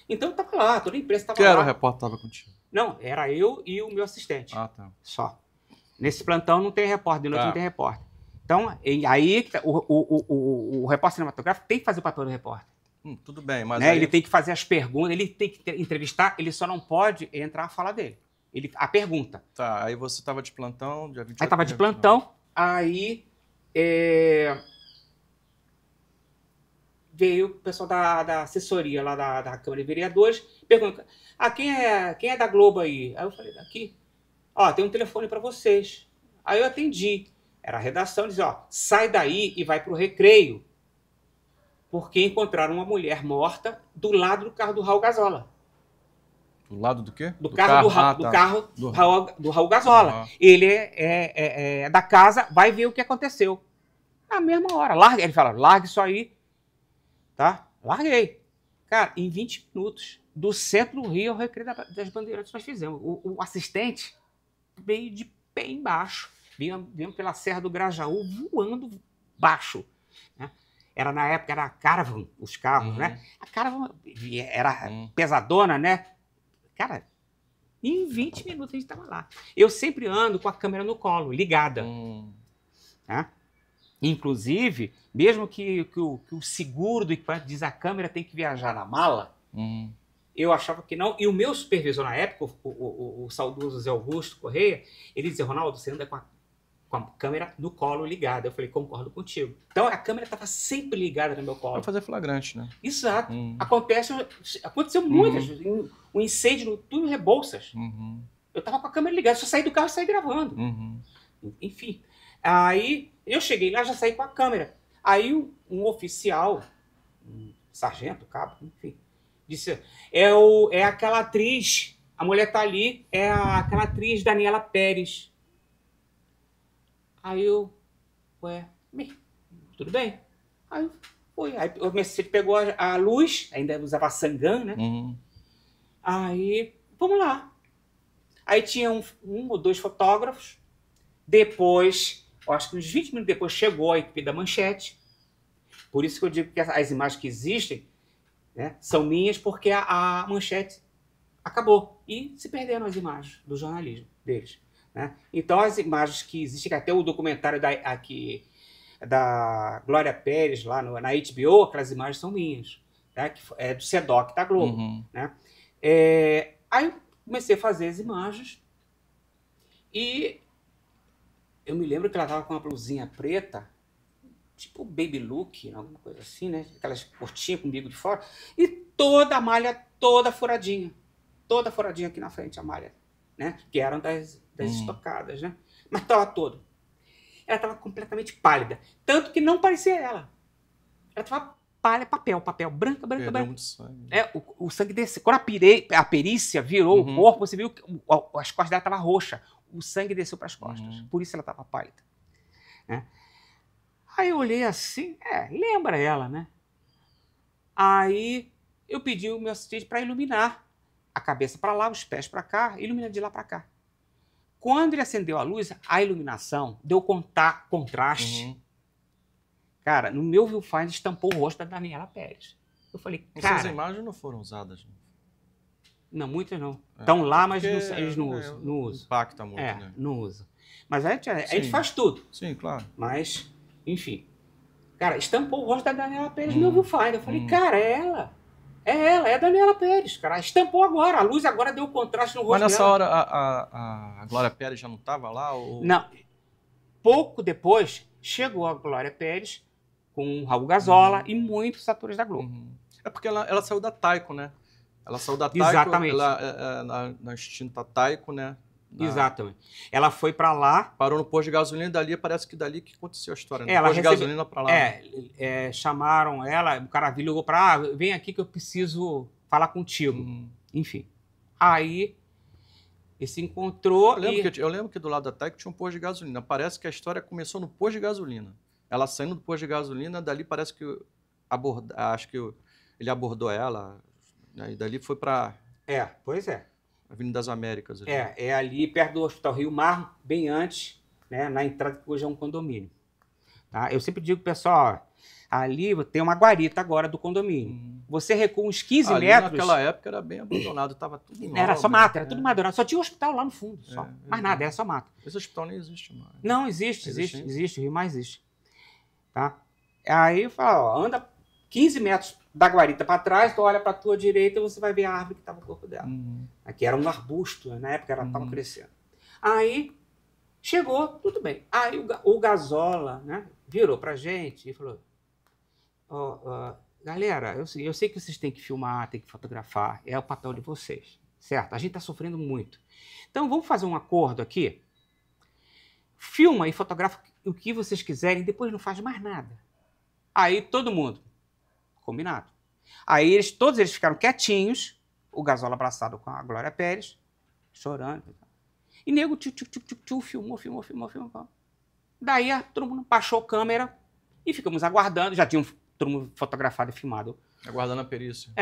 Então eu estava lá, toda a imprensa estava lá. Quem era o repórter que estava contigo? Não, era eu e o meu assistente. Ah, tá. Só. Nesse plantão não tem repórter, de noite não tem repórter. Então, aí o repórter cinematográfico tem que fazer o papel do repórter. Tudo bem, mas né? Ele tem que fazer as perguntas, ele tem que entrevistar, ele só não pode entrar a fala dele. A pergunta. Tá, aí você estava de plantão, dia 28. Aí estava de plantão, aí veio o pessoal da assessoria lá da Câmara de Vereadores, perguntando, quem é da Globo aí? Aí eu falei, aqui, tem um telefone para vocês. Aí eu atendi, era a redação, dizia, sai daí e vai para o recreio, porque encontraram uma mulher morta do lado do carro do Raul Gazola. Do lado do quê? Do carro do Raul Gazola. Uhum. Ele é da casa, vai ver o que aconteceu. Na mesma hora. Ele fala, larga isso aí. Tá? Larguei. Cara, em 20 minutos, do centro do Rio ao Recreio das Bandeirantes, nós fizemos. O assistente veio de pé embaixo. Viemos pela Serra do Grajaú, voando baixo. Né? Na época, era a Caravan, os carros, né? A Caravan era pesadona, né? Cara, em 20 minutos a gente estava lá. Eu sempre ando com a câmera no colo, ligada. Né? Inclusive, mesmo que o seguro do equipamento diz a câmera tem que viajar na mala, eu achava que não. E o meu supervisor na época, o saudoso Zé Augusto Correia, ele dizia, Ronaldo, você anda com a câmera no colo ligada. Eu falei, concordo contigo. Então a câmera estava sempre ligada no meu colo. Para fazer flagrante, né? Exato. Aconteceu muitas vezes. Um incêndio no túnel Rebouças. Eu estava com a câmera ligada, só saí do carro e saí gravando. Enfim. Aí eu cheguei lá, já saí com a câmera. Aí um oficial, um sargento, cabo, enfim, disse, é aquela atriz A mulher tá ali, é aquela atriz Daniela Pérez. Aí eu, ué, tudo bem? Aí eu fui. Aí o Mercedes pegou a luz, ainda usava Sangan, né? Aí, vamos lá. Aí tinha um ou dois fotógrafos. Depois, eu acho que uns 20 minutos depois, chegou a equipe da Manchete. Por isso que eu digo que as imagens que existem, né, são minhas, porque a Manchete acabou. E se perderam as imagens do jornalismo deles. Né? Então, as imagens que existem, até o documentário da Glória Pérez, lá na HBO, aquelas imagens são minhas. Né? Que é do SEDOC da Globo. Né? Aí eu comecei a fazer as imagens e eu me lembro que ela estava com uma blusinha preta, tipo baby look, alguma coisa assim, né? Aquelas curtinhas com o bico de fora, e toda a malha toda furadinha aqui na frente, a malha, né? Que eram das estocadas, né? Mas estava toda. Ela estava completamente pálida, tanto que não parecia ela. Ela estava pálida, papel, branca. Muito sangue. O sangue desceu. Quando a perícia virou o corpo, você viu que as costas dela estavam roxas. O sangue desceu para as costas. Por isso ela estava pálida. Né? Aí eu olhei assim, lembra ela, né? Aí eu pedi o meu assistente para iluminar a cabeça para lá, os pés para cá, iluminar de lá para cá. Quando ele acendeu a luz, a iluminação deu contraste. Cara, no meu viewfinder estampou o rosto da Daniela Pérez. Eu falei, cara... Essas imagens não foram usadas. Não, muitas não. Estão lá, mas eles não usam. Não usam. Impacta muito, né? Não usam. Mas a gente faz tudo. Sim, claro. Mas, enfim. Cara, estampou o rosto da Daniela Pérez no meu viewfinder. Eu falei, cara, é ela. É a Daniela Pérez, cara. Estampou agora. A luz agora deu contraste no rosto dela. Mas nessa hora a Glória Pérez já não estava lá? Ou... Não. Pouco depois, chegou a Glória Pérez com o Raul Gazola e muitos atores da Globo. É porque ela saiu da Taiko, né? Ela saiu da Taiko. Exatamente. Na extinta Taiko, né? Exatamente. Ela foi para lá. Parou no posto de gasolina e dali parece que dali que aconteceu a história. Ela posto de gasolina para lá. Chamaram ela, o cara ligou para vem aqui que eu preciso falar contigo. Enfim. Aí ele se encontrou. Eu lembro que do lado da Taiko tinha um posto de gasolina. Parece que a história começou no posto de gasolina. Ela saindo do posto de gasolina, dali parece que acho que ele abordou ela. Né, e dali foi para. Pois é. Avenida das Américas. Ali. É ali perto do Hospital Rio Mar, bem antes, né, na entrada que hoje é um condomínio. Tá? Eu sempre digo, pessoal, ali tem uma guarita agora do condomínio. Você recua uns 15 metros... Naquela época era bem abandonado, estava tudo em Era só mata, era tudo madurado. Só tinha um hospital lá no fundo, só. Mais nada, era só mata. Esse hospital nem existe mais. Não, existe, o Rio Mar existe. Tá? Aí eu falo, anda 15 metros da guarita para trás, tu olha para a tua direita e você vai ver a árvore que estava no corpo dela. Aqui era um arbusto, na época ela estava crescendo. Aí chegou, tudo bem. Aí o Gazola, né, virou pra gente e falou, galera, eu sei que vocês têm que filmar, têm que fotografar, é o papel de vocês, certo? A gente está sofrendo muito. Então vamos fazer um acordo aqui, filma e fotografa o que vocês quiserem e depois não faz mais nada. Aí todo mundo, combinado. Aí todos eles ficaram quietinhos, o Gazola abraçado com a Glória Pérez, chorando. E nego filmou. Daí todo mundo baixou a câmera e ficamos aguardando. Já tinham todo mundo fotografado e filmado. Aguardando a perícia.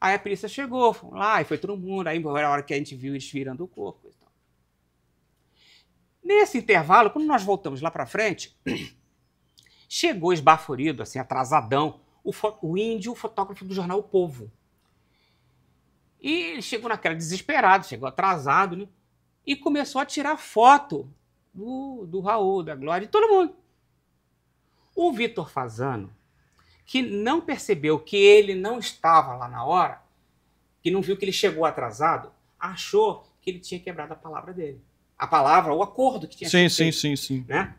Aí a perícia chegou, fomos lá, e foi todo mundo. Aí foi a hora que a gente viu eles virando o corpo. E tal. Nesse intervalo, quando nós voltamos lá pra frente, chegou esbaforido, assim, atrasadão, o índio, o fotógrafo do jornal O Povo. E ele chegou naquela desesperado, chegou atrasado, né? E começou a tirar foto do Raul, da Glória, de todo mundo. O Vitor Fasano, que não percebeu que ele não estava lá na hora, que não viu que ele chegou atrasado, achou que ele tinha quebrado a palavra dele. A palavra, o acordo que tinha sido feito. Sim. Né?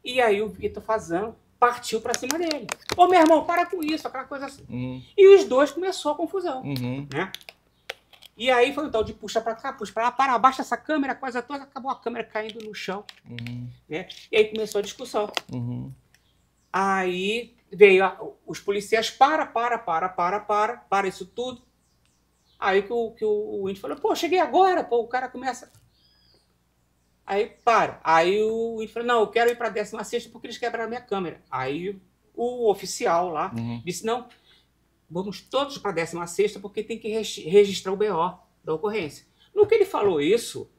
E aí o Vitor Fasano partiu para cima dele. Ô, meu irmão, para com isso, aquela coisa assim. E os dois começou a confusão. Né? E aí foi um tal de puxa para cá, puxa para lá, para, abaixa essa câmera, coisa toda, acabou a câmera caindo no chão. Né? E aí começou a discussão. Aí veio os policiais, para isso tudo. Aí que o índio falou, pô, cheguei agora, pô, o cara começa... Aí, para. Aí o índio falou, não, eu quero ir para a 16ª porque eles quebraram a minha câmera. Aí o oficial lá disse, não, vamos todos para a 16ª porque tem que registrar o BO da ocorrência. No que ele falou isso,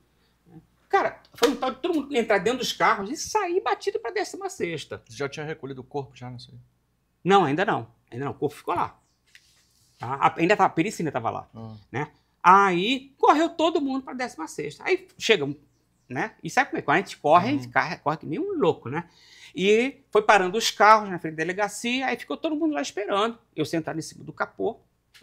cara, foi um tal de todo mundo entrar dentro dos carros e sair batido para a 16ª. Você já tinha recolhido o corpo, já, não sei. Não, ainda não. Ainda não, o corpo ficou lá. Tá? Ainda tá, a perícia ainda estava lá. Né? Aí correu todo mundo para a 16ª. Aí chegamos, né? E sabe como é? Quando a gente corre, a gente corre que nem um louco, né? E foi parando os carros na frente da delegacia, aí ficou todo mundo lá esperando. Eu sentado em cima do capô.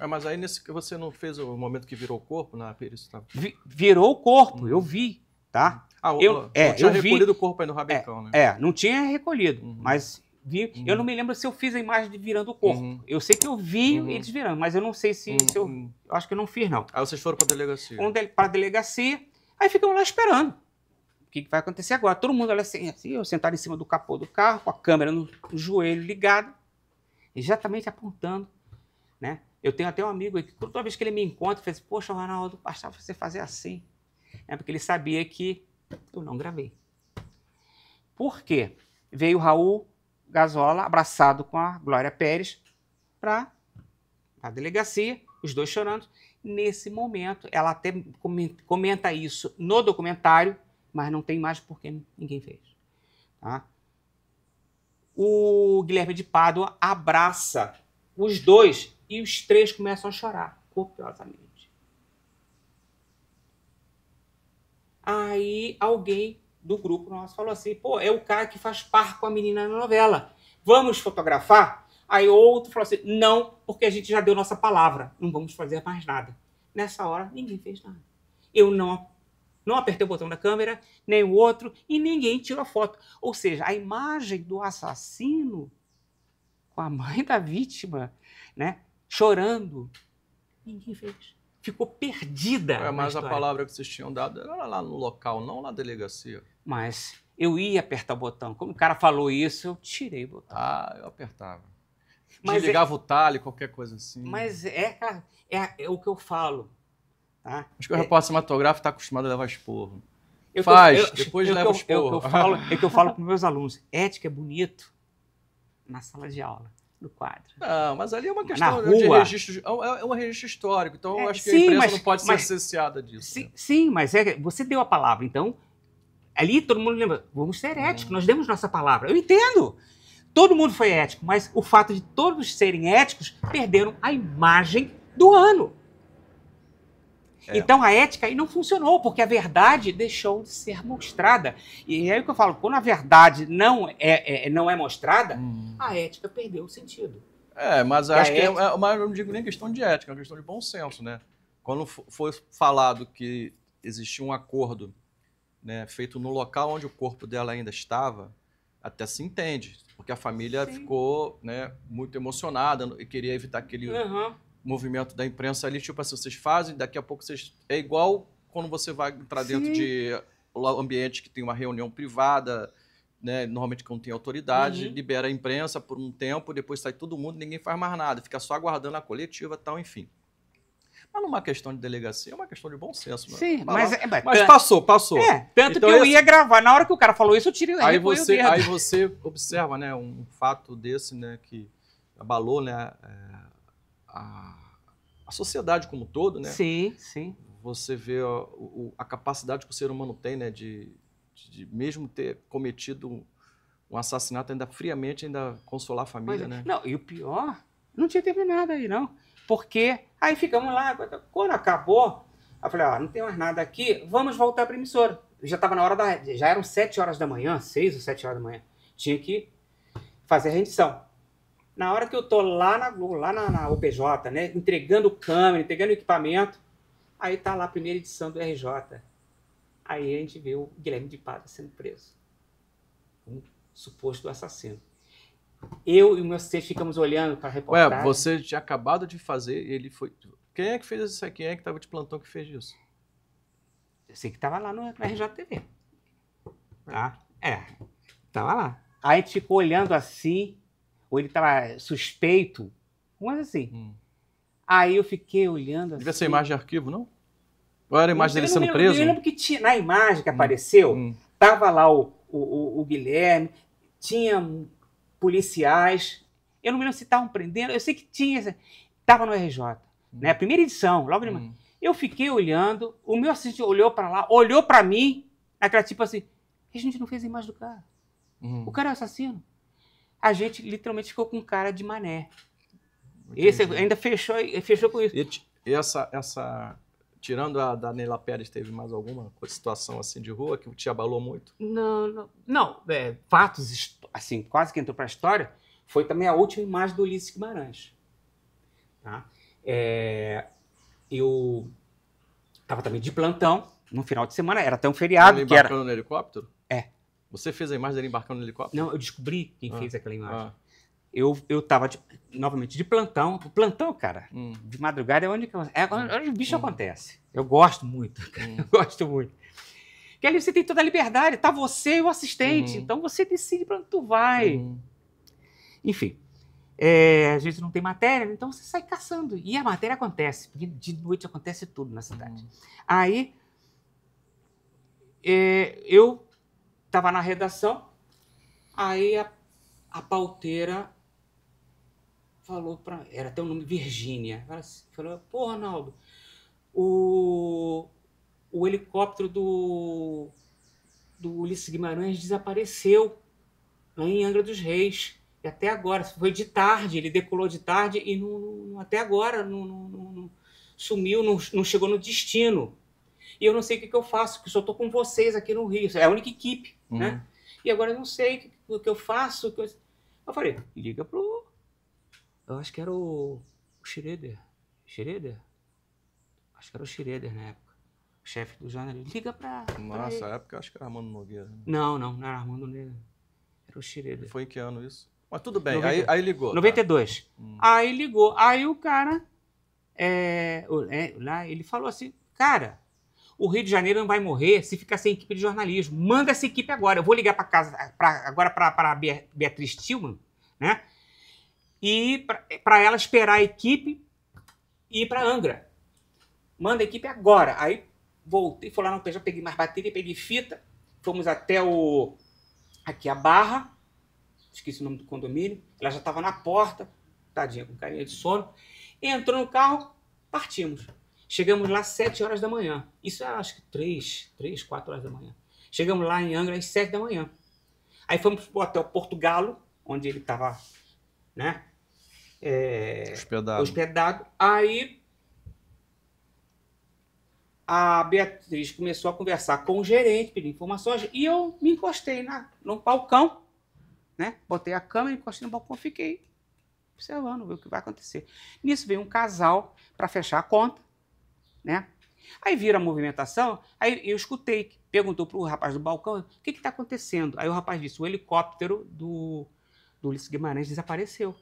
Mas aí nesse que você não fez o momento que virou o corpo na perícia? Tá? Virou o corpo, eu vi, tá? Eu tinha recolhido o corpo aí no rabecão, né? Não tinha recolhido, mas vi. Eu não me lembro se eu fiz a imagem de virando o corpo. Eu sei que eu vi eles virando, mas eu não sei se eu acho que eu não fiz, não. Aí vocês foram para a delegacia? Para a delegacia, aí ficamos lá esperando. O que vai acontecer agora? Todo mundo olha assim, eu sentado em cima do capô do carro, com a câmera no joelho ligada, exatamente apontando, né? Eu tenho até um amigo aí que toda vez que ele me encontra, fala assim, poxa, Ronaldo, bastava você fazer assim. Porque ele sabia que eu não gravei. Por quê? Veio o Raul Gazola abraçado com a Glória Pérez para a delegacia, os dois chorando. Nesse momento, ela até comenta isso no documentário, mas não tem mais porque ninguém fez. Tá? O Guilherme de Pádua abraça os dois e os três começam a chorar copiosamente. Aí alguém do grupo nosso falou assim, pô, é o cara que faz par com a menina na novela. Vamos fotografar? Aí outro falou assim, não, porque a gente já deu nossa palavra, não vamos fazer mais nada. Nessa hora, ninguém fez nada. Eu não apertei o botão da câmera, nem o outro, e ninguém tirou a foto. Ou seja, a imagem do assassino com a mãe da vítima, né, chorando, ninguém fez. Ficou perdida. Mas a palavra que vocês tinham dado era lá no local, não na delegacia. Mas eu ia apertar o botão. Como o cara falou isso, eu tirei o botão. Eu apertava. Desligava o talho, qualquer coisa assim. Mas é o que eu falo. Tá? Acho que o repórter cinematográfico está acostumado a levar esporro. Depois leva o esporro. É o que eu falo para os meus alunos. Ética é bonito na sala de aula, no quadro. Não, mas ali é uma questão de registro. É um registro histórico, então eu acho que a imprensa não pode ser cerceada disso. Sim, mas você deu a palavra, então ali todo mundo lembra, vamos ser éticos, nós demos nossa palavra. Eu entendo. Todo mundo foi ético, mas o fato de todos serem éticos perderam a imagem do ano. Então a ética aí não funcionou, porque a verdade deixou de ser mostrada. E é o que eu falo, quando a verdade não é mostrada, a ética perdeu o sentido. Mas acho que mas eu não digo nem questão de ética, é uma questão de bom senso, né? Quando foi falado que existia um acordo, né, feito no local onde o corpo dela ainda estava, até se entende, porque a família ficou, né, muito emocionada e queria evitar aquele movimento da imprensa ali, tipo assim, vocês fazem, daqui a pouco vocês... É igual quando você vai entrar dentro de ambiente que tem uma reunião privada, né, normalmente quando tem autoridade, libera a imprensa por um tempo, depois sai todo mundo, ninguém faz mais nada, fica só aguardando a coletiva e tal, enfim. Mas numa questão de delegacia, é uma questão de bom senso. Né? Sim, mas passou. Tanto então, que eu ia gravar. Na hora que o cara falou isso, eu tirei aí você observa, né, um fato desse, né, que abalou, né, a sociedade como um todo, né? Sim, sim. Você vê a capacidade que o ser humano tem, né, de mesmo ter cometido um assassinato, ainda friamente, ainda consolar a família, né? Não, e o pior, não tinha terminado aí, não. Porque aí ficamos lá, quando acabou, eu falei, não tem mais nada aqui, vamos voltar para a emissora. Já estava na hora já eram 7 horas da manhã, 6 ou 7 horas da manhã. Tinha que fazer a rendição. Na hora que eu tô lá na Globo, lá na UPJ, né, entregando câmera, entregando equipamento, aí tá lá a primeira edição do RJ. Aí a gente vê o Guilherme de Pádua sendo preso. Um suposto assassino. Eu e o meu assistente ficamos olhando para a reportagem. Você tinha acabado de fazer, ele foi... Quem é que fez isso aqui? Quem é que estava de plantão que fez isso? Eu sei que estava lá no RJTV. Tá? Tava lá. Aí a gente ficou olhando assim, ou ele estava suspeito, mas assim. Aí eu fiquei olhando assim. Devia ser imagem de arquivo, não? Ou era a imagem dele sendo Eu preso? lembro que tinha, na imagem que apareceu, tava lá o Guilherme, tinha policiais. Eu não me lembro se estavam prendendo. Eu sei que tinha. Estava no RJ. Né? Primeira edição, logo de manhã. Eu fiquei olhando, o meu assistente olhou para lá, olhou para mim, aquela tipo assim, a gente não fez a imagem do cara. O cara é assassino. A gente literalmente ficou com cara de mané. Entendi. Esse ainda fechou com isso. E essa tirando a da Neila Pérez, teve mais alguma situação assim de rua que te abalou muito? Não. Fatos, assim, quase que entrou para a história, foi também a última imagem do Ulisses Guimarães. Tá? Eu estava também de plantão no final de semana, era até um feriado. Ele embarcando no helicóptero? É. Você fez a imagem dele embarcando no helicóptero? Não, eu descobri quem fez aquela imagem. Eu estava novamente de plantão. O plantão, cara, de madrugada é onde o bicho acontece. Eu gosto muito, cara. Eu gosto muito. Porque ali você tem toda a liberdade, tá você e o assistente. Então você decide para onde tu vai. Enfim. A gente não tem matéria, então você sai caçando. E a matéria acontece, porque de noite acontece tudo na cidade. Aí, eu estava na redação, aí a pauteira falou era até o nome Virgínia. Ela falou, pô, Ronaldo, o helicóptero do Ulisses Guimarães desapareceu lá em Angra dos Reis. E até agora, foi de tarde, ele decolou de tarde e até agora não sumiu, não chegou no destino. E eu não sei o que eu faço, porque eu só estou com vocês aqui no Rio, é a única equipe, né? E agora eu não sei o que eu faço. Eu falei, liga pro... Eu acho que era o Schroeder. Schroeder? Acho que era o Schroeder na época. O chefe do jornalismo. Liga pra... Nossa, na época eu acho que era Armando Nogueira. Não era Armando Nogueira. Era o Schroeder. Foi em que ano isso? Mas tudo bem, aí ligou. 92. Tá? Aí ligou. Aí o cara, lá ele falou assim, cara, o Rio de Janeiro não vai morrer se ficar sem equipe de jornalismo. Manda essa equipe agora. Eu vou ligar para casa, agora para Beatriz Tillman, né? E para ela esperar a equipe e ir para Angra. Manda a equipe agora. Aí voltei, fui lá no PJ, peguei mais bateria, peguei fita, fomos até aqui a Barra, esqueci o nome do condomínio, ela já estava na porta, tadinha, com carinha de sono, entrou no carro, partimos. Chegamos lá às 7 horas da manhã, isso é acho que 3, 4 horas da manhã. Chegamos lá em Angra às 7 da manhã. Aí fomos para o Hotel Porto Galo, onde ele estava, né, hospedado. Aí a Beatriz começou a conversar com o gerente, pedir informações, e eu me encostei no balcão, né? Botei a câmera, encostei no balcão e fiquei observando, ver o que vai acontecer. Nisso veio um casal para fechar a conta, né? Aí viram a movimentação, aí eu escutei, perguntou para o rapaz do balcão, o que está acontecendo? Aí o rapaz disse, o helicóptero do Ulisses Guimarães desapareceu.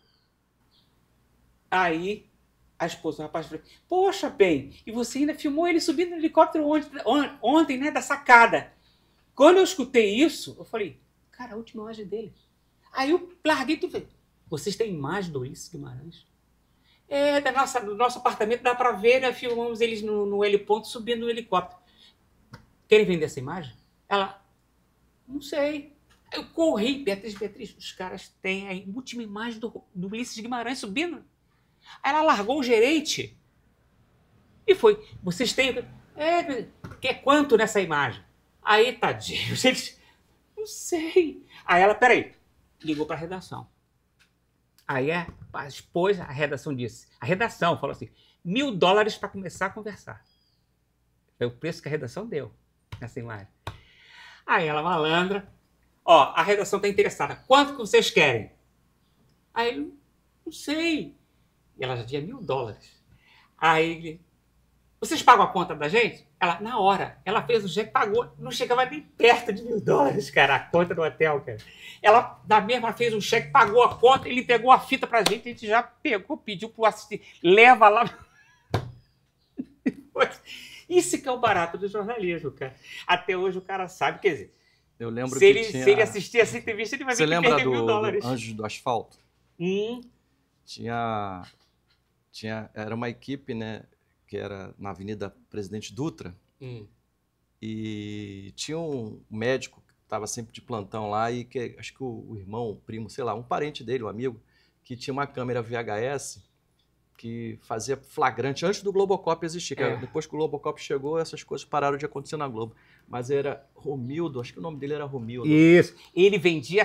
Aí a esposa do rapaz falou, poxa, bem, e você ainda filmou ele subindo no helicóptero ontem, né, da sacada. Quando eu escutei isso, eu falei, cara, a última imagem dele. Aí eu larguei tudo e falei, vocês têm imagem do Ulisses Guimarães? Do nosso apartamento dá para ver, né, filmamos eles no heliponto subindo no helicóptero. Querem vender essa imagem? Ela, não sei. Eu corri, Beatriz, os caras têm a última imagem do Ulisses Guimarães subindo. Aí ela largou o gerente e foi. Vocês têm... quer quanto nessa imagem? Aí, tadinho, eles... Não sei. Aí ela, peraí, ligou para a redação. Aí expôs, a redação disse. A redação falou assim, $1.000 para começar a conversar. Foi o preço que a redação deu nessa imagem. Aí ela, malandra, a redação está interessada. Quanto que vocês querem? Aí ele, não sei. E ela já tinha $1.000. Aí, vocês pagam a conta da gente? Ela, na hora, ela fez o cheque, pagou, não chegava nem perto de $1.000, cara, a conta do hotel, cara. Ela, na mesma, fez um cheque, pagou a conta, ele pegou a fita pra gente, a gente já pegou, pediu pro assistente, leva lá. Isso que é o barato do jornalismo, cara. Até hoje o cara sabe, quer dizer, eu lembro se ele assistir essa entrevista, ele vai ver que perdeu $1.000. Você lembra do Anjos do Asfalto? Tinha Era uma equipe, né, que era na Avenida Presidente Dutra, e tinha um médico que estava sempre de plantão lá, e que acho que o irmão, o primo, sei lá, um parente dele, um amigo, que tinha uma câmera VHS que fazia flagrante antes do Globocop existir. Depois que o Globocop chegou, essas coisas pararam de acontecer na Globo. Mas era Romildo, acho que o nome dele era Romildo. Isso. Ele vendia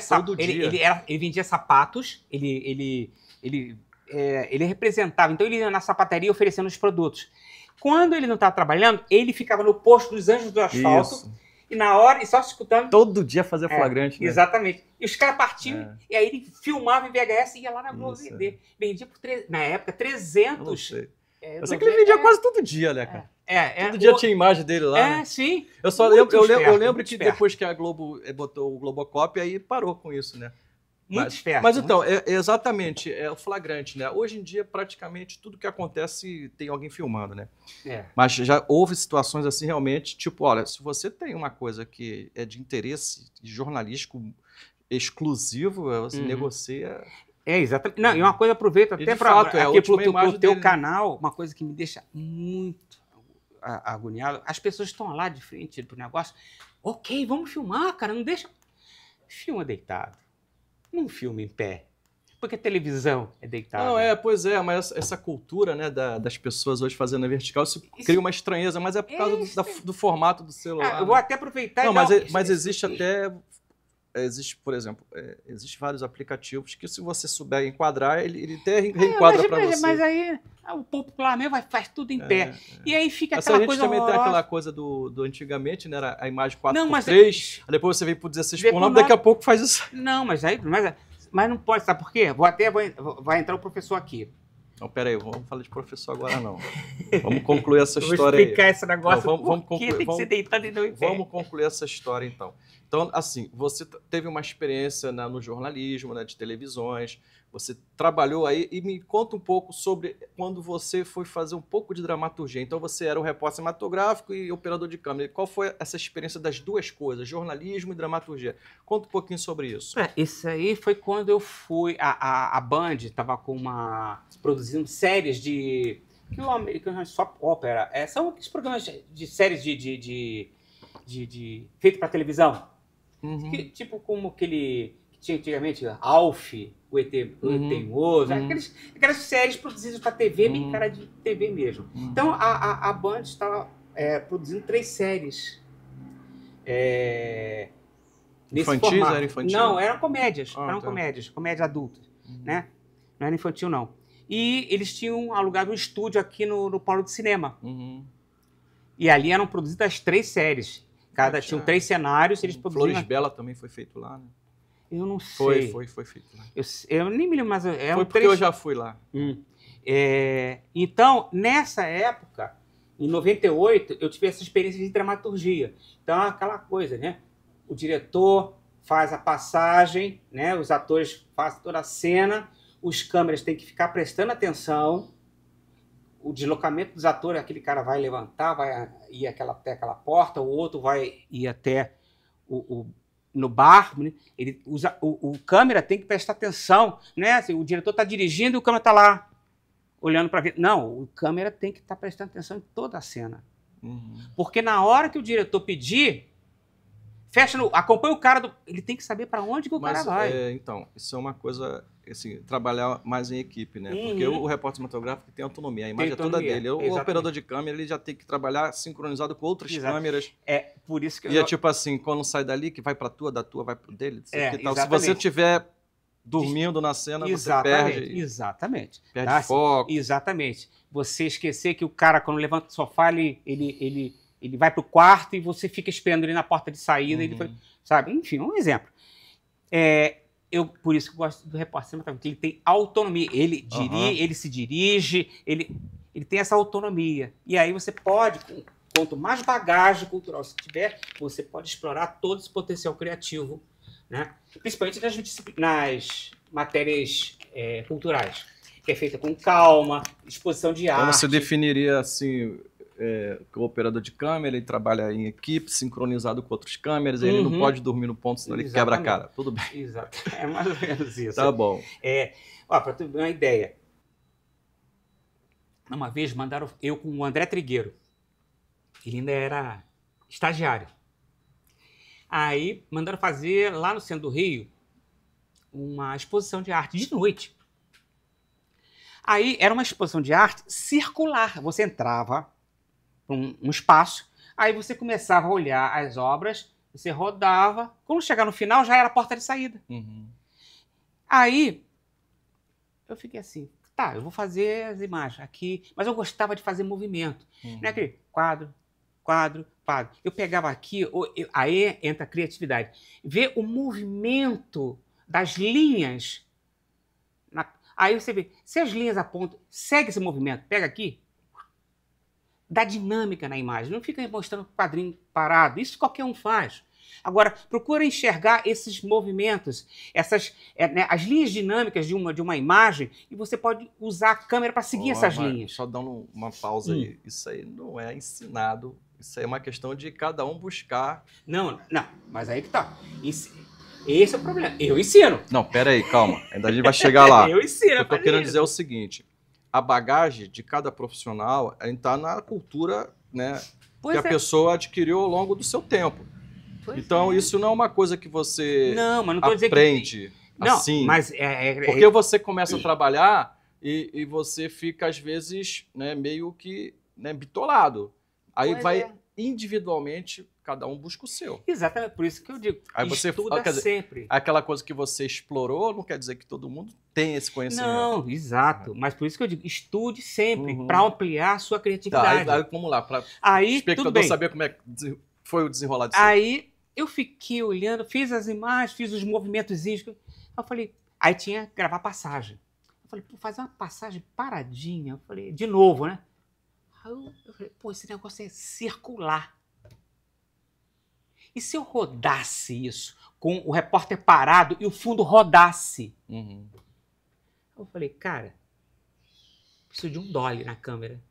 ele vendia sapatos, ele representava. Então ele ia na sapataria oferecendo os produtos. Quando ele não estava trabalhando, ele ficava no posto dos Anjos do Asfalto. Isso. E na hora, e só escutando... Todo dia fazia flagrante, né? Exatamente. E os caras partiam, e aí ele filmava em VHS e ia lá na Globo vender. Vendia por, na época, 300... Eu não sei. Eu sei que ele vendia quase todo dia, né, cara? Todo dia tinha imagem dele lá. Né? Sim. Eu lembro que depois que a Globo botou o Globocop, aí parou com isso, né? Muito esperto. Mas então, exatamente, é o flagrante, né? Hoje em dia, praticamente, tudo que acontece tem alguém filmando, né? Mas já houve situações assim, realmente, tipo, olha, se você tem uma coisa que é de interesse jornalístico exclusivo, você negocia... Exatamente. Não, e uma coisa, aproveito até para o teu canal, uma coisa que me deixa muito agoniado, as pessoas estão lá de frente pro negócio, ok, vamos filmar, cara, não deixa... Filma deitado. Não filme em pé, porque a televisão é deitada. Não, pois é, mas essa cultura, né, das pessoas hoje fazendo a vertical, isso cria uma estranheza, mas é por causa do formato do celular. Eu vou até aproveitar e mas existe até... por exemplo, existem vários aplicativos que se você souber enquadrar, ele até reenquadra para você. Mas aí o popular mesmo faz tudo em pé. E aí fica aquela coisa também horrorosa. tem aquela coisa do antigamente, né? Era a imagem 4x3, depois você vem pro 16:9, daqui a pouco faz isso. Não, mas não pode, sabe por quê? Vai entrar o professor aqui. Não, peraí, vamos falar de professor agora não. Vamos concluir essa história aí. Vou explicar esse negócio, vamos concluir, tem que ser deitado e não em pé. Vamos concluir essa história então. Então, assim, você teve uma experiência no jornalismo, né, de televisões, você trabalhou aí, e me conta um pouco sobre quando você foi fazer um pouco de dramaturgia. Então, você era um repórter cinematográfico e operador de câmera. Qual foi essa experiência das duas coisas, jornalismo e dramaturgia? Conta um pouquinho sobre isso. Isso aí foi quando eu fui... A Band estava produzindo séries de... que o americano chama soap opera. São aqueles programas de séries feito para televisão. Tipo como aquele que tinha antigamente, Alf, o ET Teimoso, aquelas séries produzidas para TV, bem cara de TV mesmo. Então a Band estava produzindo 3 séries. Infantis? Era infantil? Não, eram comédias. Comédia adulta. Né? Não era infantil, não. E eles tinham alugado um estúdio aqui no Polo de Cinema. E ali eram produzidas as 3 séries. Tinham 3 cenários, eles produziam... Flores Bela também foi feito lá, né? Eu não sei. Foi feito lá. Eu nem me lembro, mas... Foi porque eu já fui lá. Então, nessa época, em 98, eu tive essa experiência de dramaturgia. Então, aquela coisa, né? O diretor faz a passagem, né? Os atores fazem toda a cena, os câmeras têm que ficar prestando atenção, o deslocamento dos atores, aquele cara vai levantar, vai ir até aquela porta, o outro vai ir até no bar, né? Ele usa, o câmera tem que prestar atenção, né? Assim, o diretor está dirigindo e o câmera está lá, olhando para ver. Não, o câmera tem que estar prestando atenção em toda a cena. Porque na hora que o diretor pedir, acompanha o cara, ele tem que saber para onde que o cara vai. Então, isso é uma coisa, assim, trabalhar mais em equipe, né? Porque o repórter cinematográfico tem autonomia, a imagem é toda dele. O operador de câmera, ele já tem que trabalhar sincronizado com outras câmeras. Por isso que é tipo assim, quando sai dali, que vai para da tua vai para dele. Se você estiver dormindo na cena, você perde. Exatamente. Perde foco. Exatamente. Você esquecer que o cara, quando levanta do sofá, ele vai para o quarto e você fica esperando ele na porta de saída, sabe? Enfim, um exemplo. Por isso que eu gosto do repórter cinematográfico, porque ele tem autonomia, ele se dirige, ele tem essa autonomia. E aí você pode, quanto mais bagagem cultural você tiver, você pode explorar todo esse potencial criativo, né? Principalmente nas matérias culturais, que é feita com calma, exposição de arte. Como você definiria assim... que o operador de câmera, ele trabalha em equipe, sincronizado com outras câmeras, ele não pode dormir no ponto, senão ele quebra a cara. Tudo bem. Exato. É mais ou menos isso. Tá bom. Para tu ter uma ideia, Uma vez mandaram eu com o André Trigueiro. Ele ainda era estagiário. Aí mandaram fazer lá no centro do Rio uma exposição de arte de noite. Aí era uma exposição de arte circular. Você entrava para um espaço, aí você começava a olhar as obras, você rodava. Quando chegar no final, já era a porta de saída. Uhum. Aí eu fiquei assim, tá, eu vou fazer as imagens aqui, mas eu gostava de fazer movimento. Uhum. Não é aquele quadro, quadro, quadro. Eu pegava aqui, aí entra a criatividade. Ver o movimento das linhas. Aí você vê, se as linhas apontam, segue esse movimento, pega aqui, dá dinâmica na imagem. Não fica mostrando o quadrinho parado. Isso qualquer um faz. Agora, procura enxergar esses movimentos, né, as linhas dinâmicas de uma imagem, e você pode usar a câmera para seguir essas linhas. Só dando uma pausa aí. Isso aí não é ensinado. Isso aí é uma questão de cada um buscar. Não, mas aí que tá. Esse é o problema. Eu ensino. Não, pera aí, calma. Ainda a gente vai chegar lá. Eu ensino. O que eu tô querendo dizer é o seguinte. A bagagem de cada profissional está na cultura, né, que a pessoa adquiriu ao longo do seu tempo. Então, isso não é uma coisa que você mas não tô aprende assim. Não, mas porque você começa a trabalhar e você fica, às vezes, né, meio que, né, bitolado. Aí individualmente, cada um busca o seu. Exatamente, por isso que eu digo, aí você estuda sempre. Aquela coisa que você explorou não quer dizer que todo mundo tem esse conhecimento. Não, exato. Mas por isso que eu digo, estude sempre, para ampliar a sua criatividade. Tá, aí vamos lá, para o espectador tudo bem. Saber como é que foi o desenrolar disso. Aí eu fiquei olhando, fiz as imagens, fiz os movimentozinhos. Eu falei, aí tinha que gravar passagem. Eu falei, pô, fazer uma passagem paradinha. Eu falei, de novo, né? Aí eu falei, pô, esse negócio é circular. E se eu rodasse isso com o repórter parado e o fundo rodasse? Uhum. Eu falei, cara, preciso de um dolly na câmera.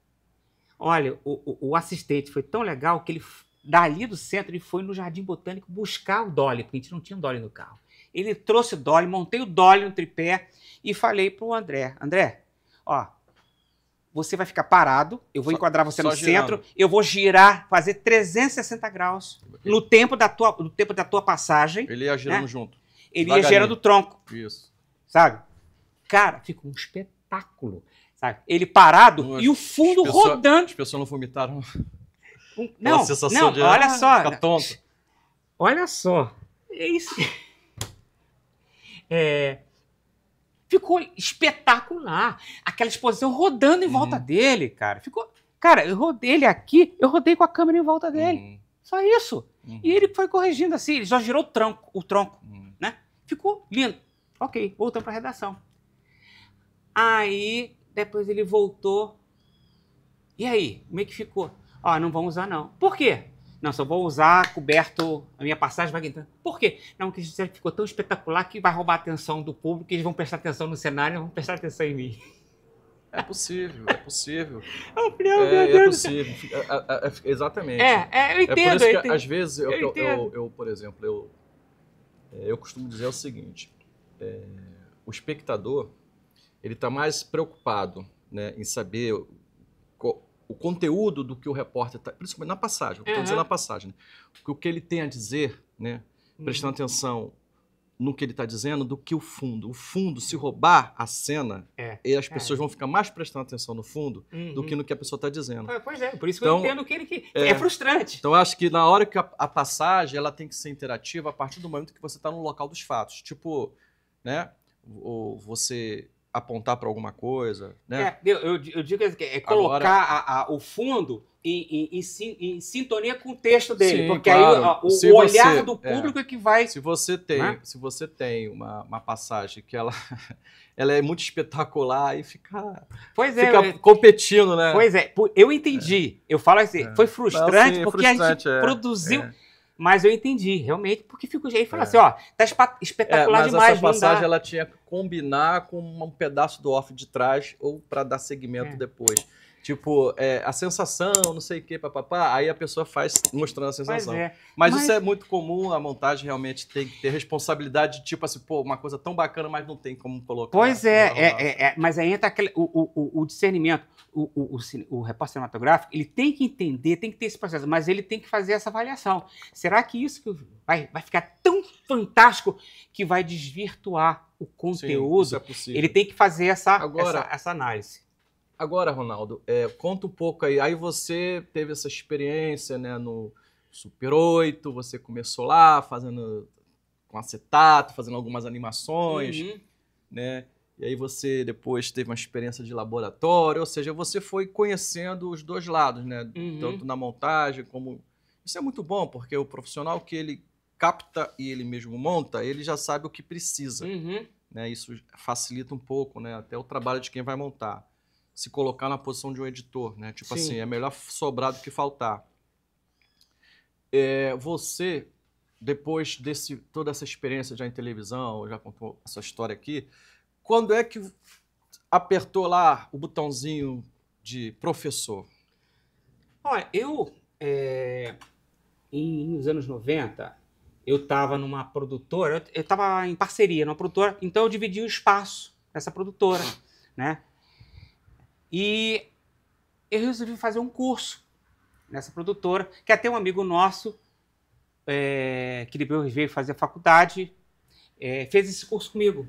Olha, o assistente foi tão legal que ele, dali do centro, ele foi no Jardim Botânico buscar o dolly, porque a gente não tinha um dolly no carro. Ele trouxe o dolly, montei o dolly no tripé e falei pro André, ó, você vai ficar parado, eu vou enquadrar você no centro, eu vou girar, fazer 360 graus no tempo da tua passagem. Ele ia girando, né, junto. Ele ia girando o tronco. Isso. Sabe? Cara, ficou um espetáculo. Sabe? Ele parado e o fundo rodando. As pessoas não vomitaram. Não, olha só. Fica tonto. Olha só. É isso. Ficou espetacular. Aquela exposição rodando em volta dele, cara. Cara, eu rodei ele aqui, eu rodei com a câmera em volta dele. Só isso. E ele foi corrigindo assim, ele só girou o tronco, né? Ficou lindo. Ok, voltamos para a redação. Aí, depois ele voltou. E aí, como é que ficou? Não vamos usar não. Por quê? Não, só vou usar coberto, a minha passagem vai entrar. Por quê? Não, porque isso ficou tão espetacular que vai roubar a atenção do público, eles vão prestar atenção no cenário e vão prestar atenção em mim. É possível, é possível. É possível. Exatamente. Eu entendo. É por isso que, às vezes, eu por exemplo, eu costumo dizer o seguinte, o espectador, ele está mais preocupado, né, em saber o conteúdo do que o repórter está, principalmente na passagem, eu estou dizendo na passagem, né, o que ele tem a dizer, né, prestando atenção no que ele está dizendo, do que o fundo. O fundo, se roubar a cena, e as pessoas vão ficar mais prestando atenção no fundo do que no que a pessoa está dizendo. Pois é, por isso que eu entendo que ele é frustrante. Então, eu acho que na hora que a passagem ela tem que ser interativa a partir do momento que você está no local dos fatos. Tipo, né, ou você apontar para alguma coisa, né? Eu digo que colocar o fundo em sintonia com o texto dele, sim, porque claro. aí o olhar do público é que vai... Se você tem uma passagem que ela é muito espetacular e fica competindo, né? Pois é, eu entendi. Eu falo assim, foi frustrante porque a gente produziu... Mas eu entendi, realmente, porque fico aí falando assim, tá espetacular demais. Mas essa passagem ela tinha que combinar com um pedaço do off de trás ou para dar segmento depois. Tipo, a sensação, não sei o que, papapá, aí a pessoa faz mostrando a sensação. Pois é. Mas isso é muito comum, a montagem realmente tem que ter responsabilidade, tipo assim, pô, uma coisa tão bacana, mas não tem como colocar. Pois mas aí entra o discernimento. O repórter cinematográfico, ele tem que entender, tem que ter esse processo, mas ele tem que fazer essa avaliação. Será que isso vai ficar tão fantástico que vai desvirtuar o conteúdo? Sim, isso é possível. Ele tem que fazer essa análise. Agora, Ronaldo, conta um pouco aí. Aí você teve essa experiência, né, no Super 8, você começou lá fazendo com acetato, fazendo algumas animações, né? E aí você depois teve uma experiência de laboratório, ou seja, você foi conhecendo os dois lados, né? Tanto na montagem como... Isso é muito bom, porque o profissional que ele capta e ele mesmo monta, ele já sabe o que precisa, né? Isso facilita um pouco, né, até o trabalho de quem vai montar. Se colocar na posição de um editor, né? Tipo assim, é melhor sobrar do que faltar. Você, depois de toda essa experiência já em televisão, já contou essa história aqui, quando é que apertou lá o botãozinho de professor? Olha, nos anos 90, eu estava numa produtora, eu estava em parceria numa produtora, então eu dividi o espaço nessa produtora, né? E eu resolvi fazer um curso nessa produtora, que até um amigo nosso, que depois veio fazer a faculdade, fez esse curso comigo.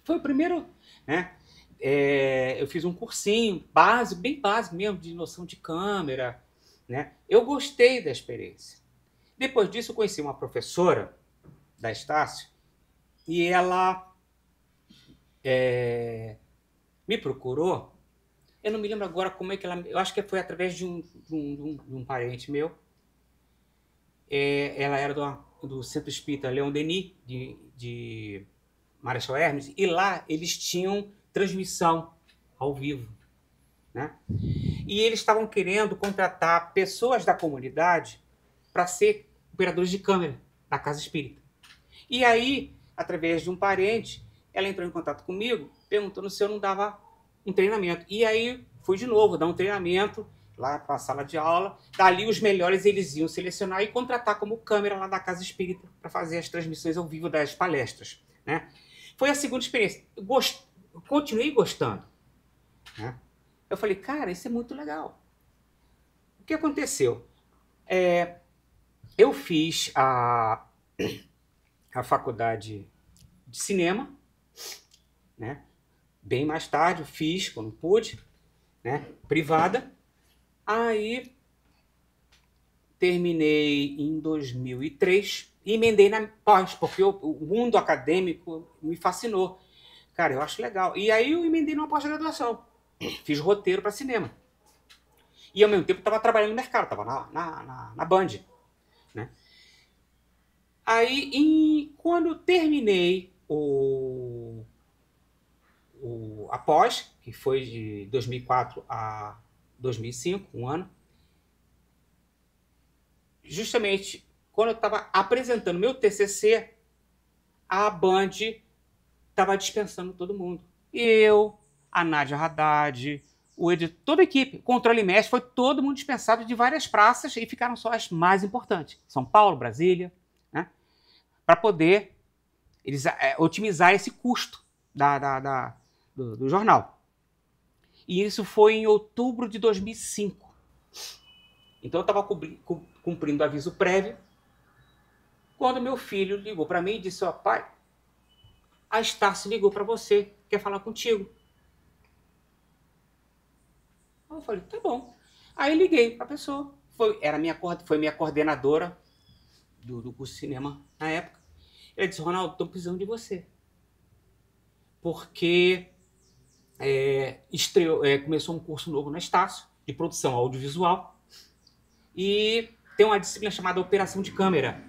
Foi o primeiro, né? Eu fiz um cursinho básico, bem básico mesmo, de noção de câmera, né? Eu gostei da experiência. Depois disso, eu conheci uma professora da Estácio e ela me procurou. Eu não me lembro agora como é que ela... Eu acho que foi através de um parente meu. Ela era do Centro Espírita Leon Denis, de Marechal Hermes, e lá eles tinham transmissão ao vivo, né? E eles estavam querendo contratar pessoas da comunidade para ser operadores de câmera da Casa Espírita. E aí, através de um parente, ela entrou em contato comigo, perguntando se eu não dava um treinamento. E aí, fui de novo dar um treinamento lá para a sala de aula. Dali, os melhores eles iam selecionar e contratar como câmera lá da Casa Espírita para fazer as transmissões ao vivo das palestras, né? Foi a segunda experiência. Eu continuei gostando, né? Eu falei, cara, isso é muito legal. O que aconteceu? Eu fiz a faculdade de cinema, né? Bem mais tarde, eu fiz, quando pude, né? Privada. Aí, terminei em 2003 e emendei na pós, porque o mundo acadêmico me fascinou. Cara, eu acho legal. E aí eu emendei numa pós-graduação. Fiz roteiro para cinema. E ao mesmo tempo estava trabalhando no mercado, estava na Band, né? Aí, quando eu terminei a pós, que foi de 2004 a 2005, um ano, justamente quando eu estava apresentando meu TCC, a Band estava dispensando todo mundo. Eu, a Nádia Haddad, o editor, toda a equipe, controle mestre, foi todo mundo dispensado de várias praças e ficaram só as mais importantes. São Paulo, Brasília, né? Para poder eles otimizar esse custo do jornal. E isso foi em outubro de 2005. Então eu estava cumprindo o aviso prévio, quando meu filho ligou para mim e disse, ó, pai, a Estácio ligou para você, quer falar contigo. Eu falei, tá bom. Aí liguei para a pessoa. Foi minha coordenadora do curso de cinema na época. Ela disse, Ronaldo, estou precisando de você. Porque começou um curso novo na Estácio, de produção audiovisual, e tem uma disciplina chamada Operação de Câmera.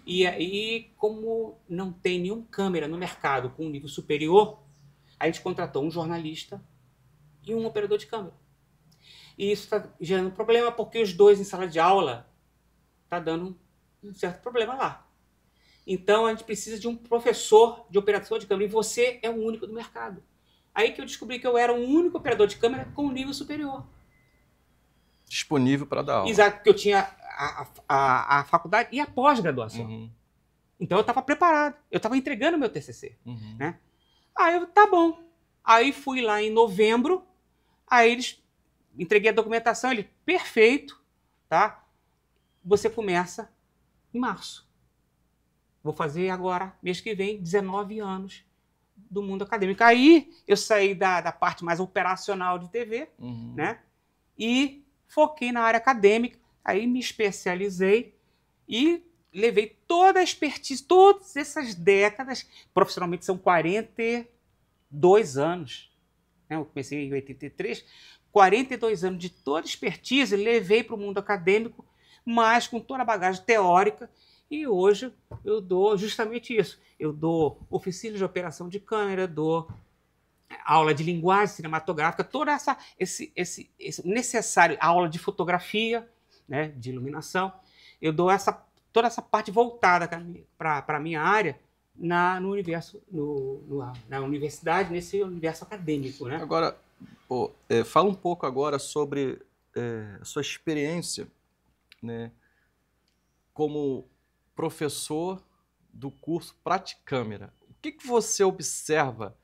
E aí, como não tem nenhum câmera no mercado com um nível superior, a gente contratou um jornalista e um operador de câmera. E isso está gerando problema, porque os dois em sala de aula está dando um certo problema lá. Então, a gente precisa de um professor de operação de câmera, e você é o único do mercado. Aí que eu descobri que eu era o único operador de câmera com nível superior. Disponível para dar aula. Exato, porque eu tinha a faculdade e a pós-graduação. Uhum. Então eu estava preparado, eu estava entregando meu TCC. Uhum. Né? Aí eu, tá bom. Aí fui lá em novembro, aí eles entreguei a documentação, ele, perfeito, tá? Você começa em março. Vou fazer agora, mês que vem, 19 anos do mundo acadêmico. Aí eu saí da parte mais operacional de TV, Uhum. né? E foquei na área acadêmica, aí me especializei e levei toda a expertise, todas essas décadas, profissionalmente são 42 anos, né? Eu comecei em 83, 42 anos de toda expertise, levei para o mundo acadêmico, mas com toda a bagagem teórica, e hoje eu dou justamente isso. Eu dou oficina de operação de câmera, dou aula de linguagem cinematográfica, toda esse necessário, aula de fotografia, né, de iluminação. Eu dou toda essa parte voltada para a minha área no universo, na universidade, nesse universo acadêmico. Né? Agora, fala um pouco agora sobre a sua experiência, né, como professor do curso Praticâmera. O que você observa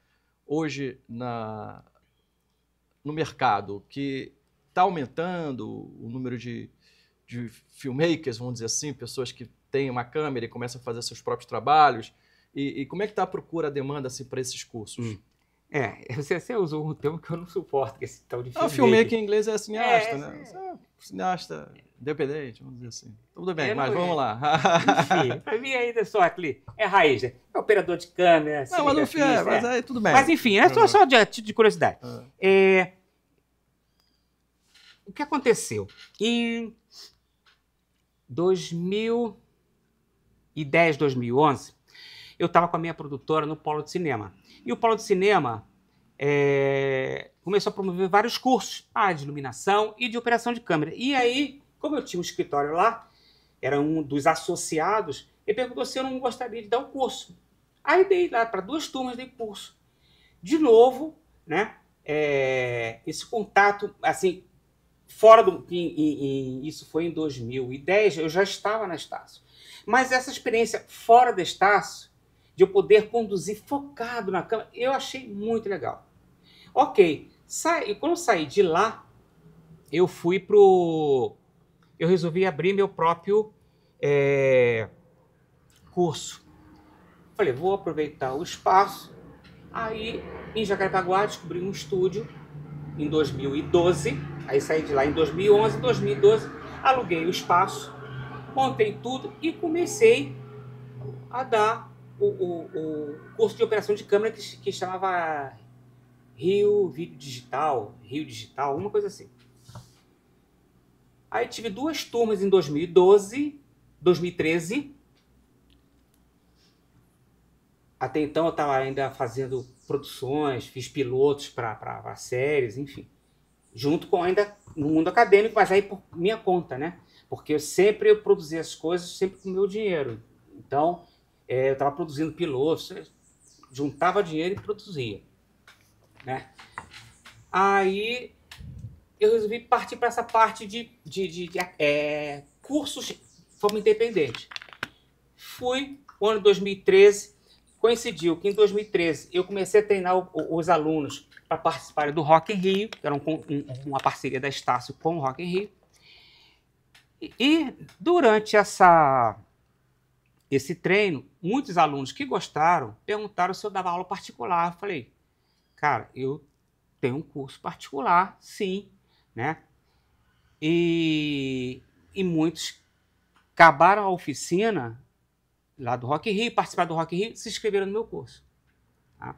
hoje no mercado, que está aumentando o número de filmmakers, vamos dizer assim, pessoas que têm uma câmera e começam a fazer seus próprios trabalhos, e como é que está a procura, a demanda assim, para esses cursos? Você usou um termo que eu não suporto, que é esse tal de filmmaker. O filmmaker em inglês é cineasta, né? Cineasta independente, vamos dizer assim. Tudo bem, mas vamos lá. Enfim, para mim ainda só aqui é raiz, é operador de câmera, não, mas não mas aí tudo bem. Mas enfim, é só de curiosidade. O que aconteceu? Em 2010, 2011, eu estava com a minha produtora no Polo de Cinema. E o Polo de Cinema começou a promover vários cursos de iluminação e de operação de câmera. E aí, como eu tinha um escritório lá, era um dos associados, ele perguntou se eu não gostaria de dar o curso. Aí dei lá para 2 turmas, dei curso. De novo, né, esse contato, assim, fora do... isso foi em 2010, eu já estava na Estácio. Mas essa experiência fora da Estácio, de eu poder conduzir focado na câmera, eu achei muito legal. Ok, quando eu saí de lá, eu resolvi abrir meu próprio curso. Falei, vou aproveitar o espaço. Aí, em Jacarepaguá, descobri um estúdio em 2012. Aí saí de lá em 2011, 2012, aluguei o espaço, montei tudo e comecei a dar o curso de operação de câmera que chamava Rio Digital, uma coisa assim. Aí tive 2 turmas em 2012, 2013. Até então eu estava ainda fazendo produções, fiz pilotos para séries, enfim. Junto com ainda no mundo acadêmico, mas aí por minha conta, né? Porque eu produzia as coisas sempre com o meu dinheiro. Então, eu estava produzindo pilotos, juntava dinheiro e produzia. Né? Aí eu resolvi partir para essa parte de cursos de forma independente. Fui no ano de 2013, coincidiu que em 2013 eu comecei a treinar os alunos para participarem do Rock in Rio, que era uma parceria da Estácio com o Rock in Rio. E durante esse treino, muitos alunos que gostaram perguntaram se eu dava aula particular. Eu falei, cara, eu tenho um curso particular, sim, né? E muitos acabaram a oficina lá do Rock in Rio, participaram do Rock in Rio, se inscreveram no meu curso. Tá?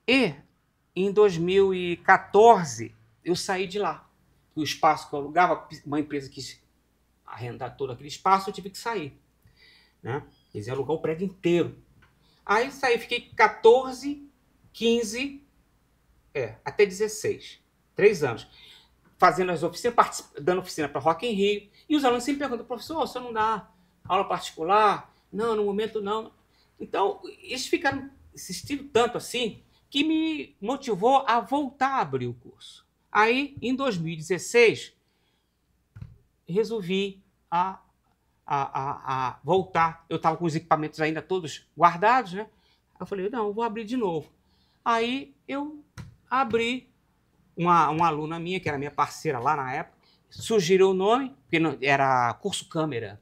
E em 2014 eu saí de lá. O espaço que eu alugava, uma empresa quis arrendar todo aquele espaço, eu tive que sair. Né? Eles iam alugar o prédio inteiro. Aí saí, fiquei 14, 15, até 16. 3 anos. Fazendo as oficinas, dando oficina para Rock in Rio. E os alunos sempre perguntam, professor, você não dá aula particular? Não, no momento não. Então, eles ficaram insistindo tanto assim, que me motivou a voltar a abrir o curso. Aí, em 2016, resolvi a voltar. Eu estava com os equipamentos ainda todos guardados, né? Eu falei, não, eu vou abrir de novo. Aí eu abri, uma aluna minha, que era minha parceira lá na época, sugeriu o nome, porque era curso câmera.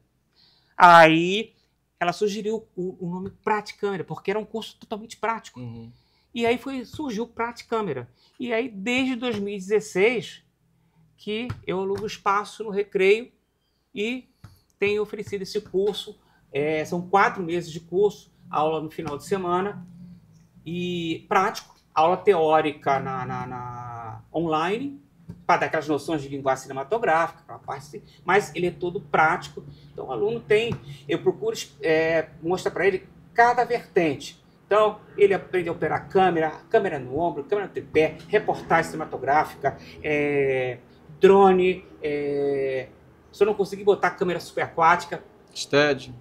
Aí ela sugeriu o nome Praticâmera, porque era um curso totalmente prático. Uhum. E aí surgiu Praticâmera. E aí, desde 2016, que eu alugo espaço no Recreio e tenho oferecido esse curso. São 4 meses de curso, aula no final de semana e prático, aula teórica online, para dar aquelas noções de linguagem cinematográfica, aquela parte, mas ele é todo prático. Então o aluno eu procuro mostrar para ele cada vertente. Então ele aprende a operar câmera no ombro, câmera no tripé, reportagem cinematográfica, drone, se eu não conseguir botar câmera subaquática, Steady.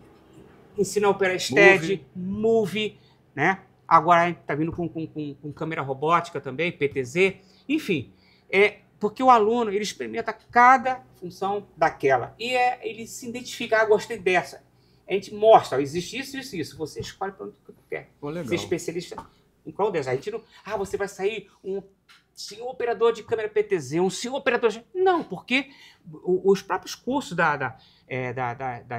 Ensina a operar Steady, Movie, né? Agora a gente está vindo com câmera robótica também, PTZ, enfim. Porque o aluno, ele experimenta cada função daquela. E ele se identifica, gostei dessa. A gente mostra, existe isso, isso, isso. Você escolhe para onde você quer. Legal. Ser especialista em qual dessas. A gente não... você vai sair um senhor operador de câmera PTZ, um senhor operador de... Não, porque os próprios cursos que a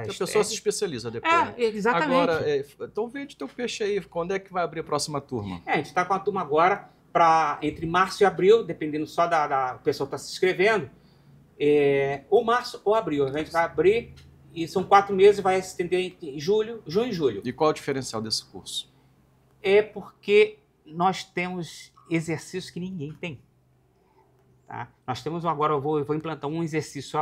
pessoa se especializa depois. Né? Exatamente. Agora, então vende teu peixe aí. Quando é que vai abrir a próxima turma? A gente está com a turma agora entre março e abril, dependendo só da pessoa que está se inscrevendo, ou março ou abril. A gente vai abrir e são 4 meses, vai se estender em junho e julho. E qual é o diferencial desse curso? É porque nós temos exercícios que ninguém tem. Tá? Nós temos agora, eu vou implantar um exercício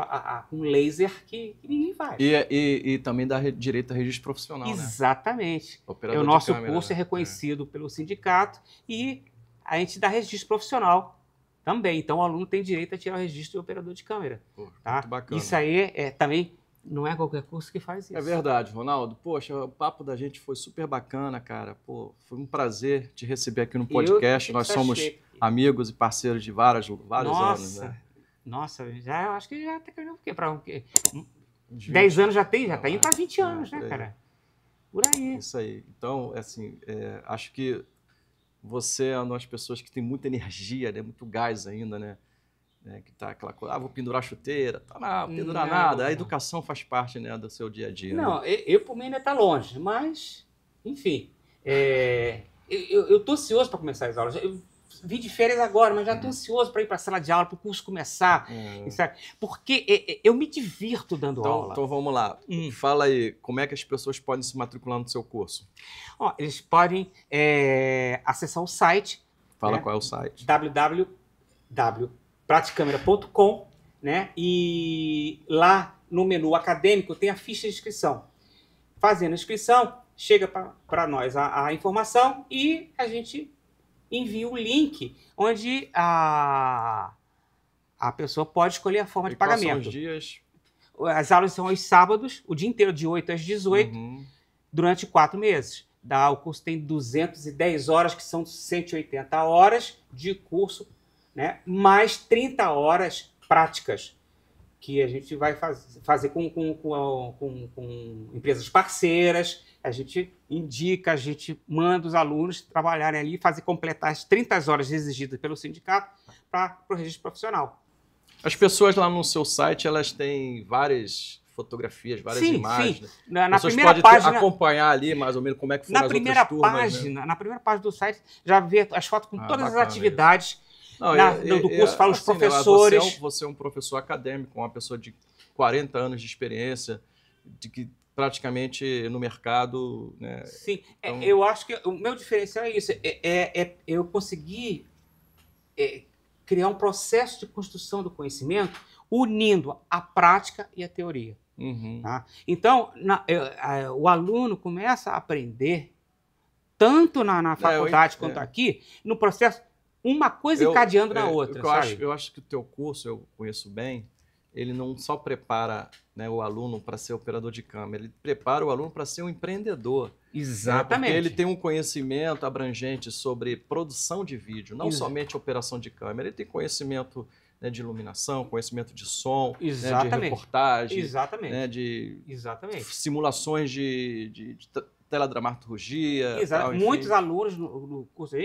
com laser que ninguém faz. E também dá direito a registro profissional, Exatamente. Né? O nosso curso é reconhecido pelo sindicato e a gente dá registro profissional também. Então o aluno tem direito a tirar o registro de operador de câmera. Tá? Muito bacana. Isso aí também não é qualquer curso que faz isso. É verdade, Ronaldo. Poxa, o papo da gente foi super bacana, cara. Pô, foi um prazer te receber aqui no podcast. Nós somos amigos e parceiros de vários anos, né? Nossa, eu acho que já tem o quê? 10 anos já tá indo para 20 anos, né, cara? Por aí. Isso aí. Então, assim, acho que você é uma das pessoas que tem muita energia, né? Muito gás ainda, né? Que tá aquela coisa, vou pendurar a chuteira, não pendurar nada. A educação faz parte, né, do seu dia a dia. Não, né? eu por mim ainda tá longe, mas, enfim, eu tô ansioso para começar as aulas. Eu vim de férias agora, mas já tô ansioso para ir para a sala de aula, para o curso começar, porque eu me divirto dando aula. Então vamos lá, fala aí, como é que as pessoas podem se matricular no seu curso? Eles podem acessar o site. Fala qual é o site. www.praticamera.com, né? E lá no menu acadêmico tem a ficha de inscrição. Fazendo a inscrição, chega para nós a informação e a gente envia o link onde a pessoa pode escolher a forma de pagamento. Quais são os dias? As aulas são aos sábados, o dia inteiro de 8 às 18, durante 4 meses. O curso tem 210 horas, que são 180 horas de curso, né? Mais 30 horas práticas, que a gente vai fazer com empresas parceiras. A gente indica, a gente manda os alunos trabalharem ali, completar as 30 horas exigidas pelo sindicato para o registro profissional. As pessoas lá no seu site, elas têm várias fotografias, várias imagens. Sim. Na primeira página, acompanhar ali mais ou menos como é que foram as outras turmas. Na primeira página do site já vê as fotos com todas as atividades do curso, fala os professores. Você é um professor acadêmico, uma pessoa de 40 anos de experiência, de que praticamente no mercado... Né? Sim, então... eu acho que o meu diferencial é isso, eu consegui criar um processo de construção do conhecimento unindo a prática e a teoria. Tá? Então, o aluno começa a aprender, tanto na faculdade quanto aqui, no processo, uma coisa encadeando na outra. Eu acho que o teu curso, eu conheço bem, ele não só prepara, né, o aluno para ser operador de câmera, ele prepara o aluno para ser um empreendedor. Exatamente. Porque ele tem um conhecimento abrangente sobre produção de vídeo, não somente operação de câmera, ele tem conhecimento, né, de iluminação, conhecimento de som, né, de reportagem, né, de simulações de teledramaturgia. Tal, muitos alunos no curso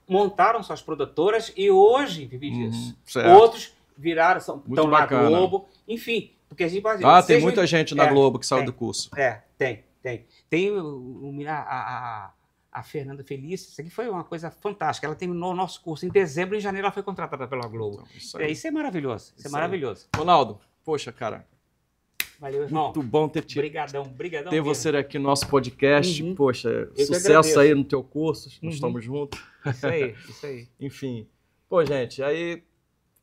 montaram suas produtoras e hoje vivem disso. Outros viraram, estão na Globo, enfim. Porque a gente pode tem muita gente na Globo que saiu do curso. Tem. Tem a Fernanda Felício, isso aqui foi uma coisa fantástica. Ela terminou o nosso curso em dezembro e em janeiro ela foi contratada pela Globo. Então, isso é maravilhoso. Isso é maravilhoso. Ronaldo, poxa, cara. Valeu, irmão. Muito bom ter Brigadão ter você aqui no nosso podcast. Poxa, sucesso aí no teu curso. Nós estamos juntos. Isso aí. Enfim. Pô, gente, aí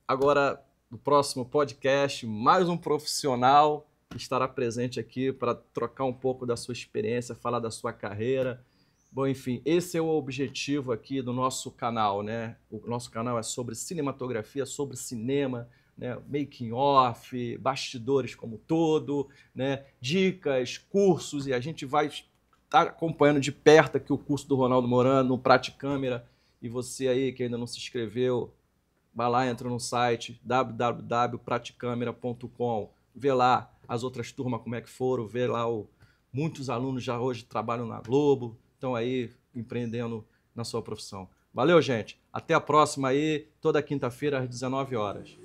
agora no próximo podcast, mais um profissional estará presente aqui para trocar um pouco da sua experiência, falar da sua carreira. Bom, enfim, esse é o objetivo aqui do nosso canal, né? O nosso canal é sobre cinematografia, sobre cinema, né? Making off, bastidores como todo, né? Dicas, cursos, e a gente vai estar acompanhando de perto aqui o curso do Ronaldo Moran no Praticâmera. E você aí que ainda não se inscreveu, vai lá, entra no site www.praticamera.com, vê lá as outras turmas como é que foram, vê lá muitos alunos já hoje trabalham na Globo, estão aí empreendendo na sua profissão. Valeu, gente. Até a próxima aí, toda quinta-feira às 19 horas.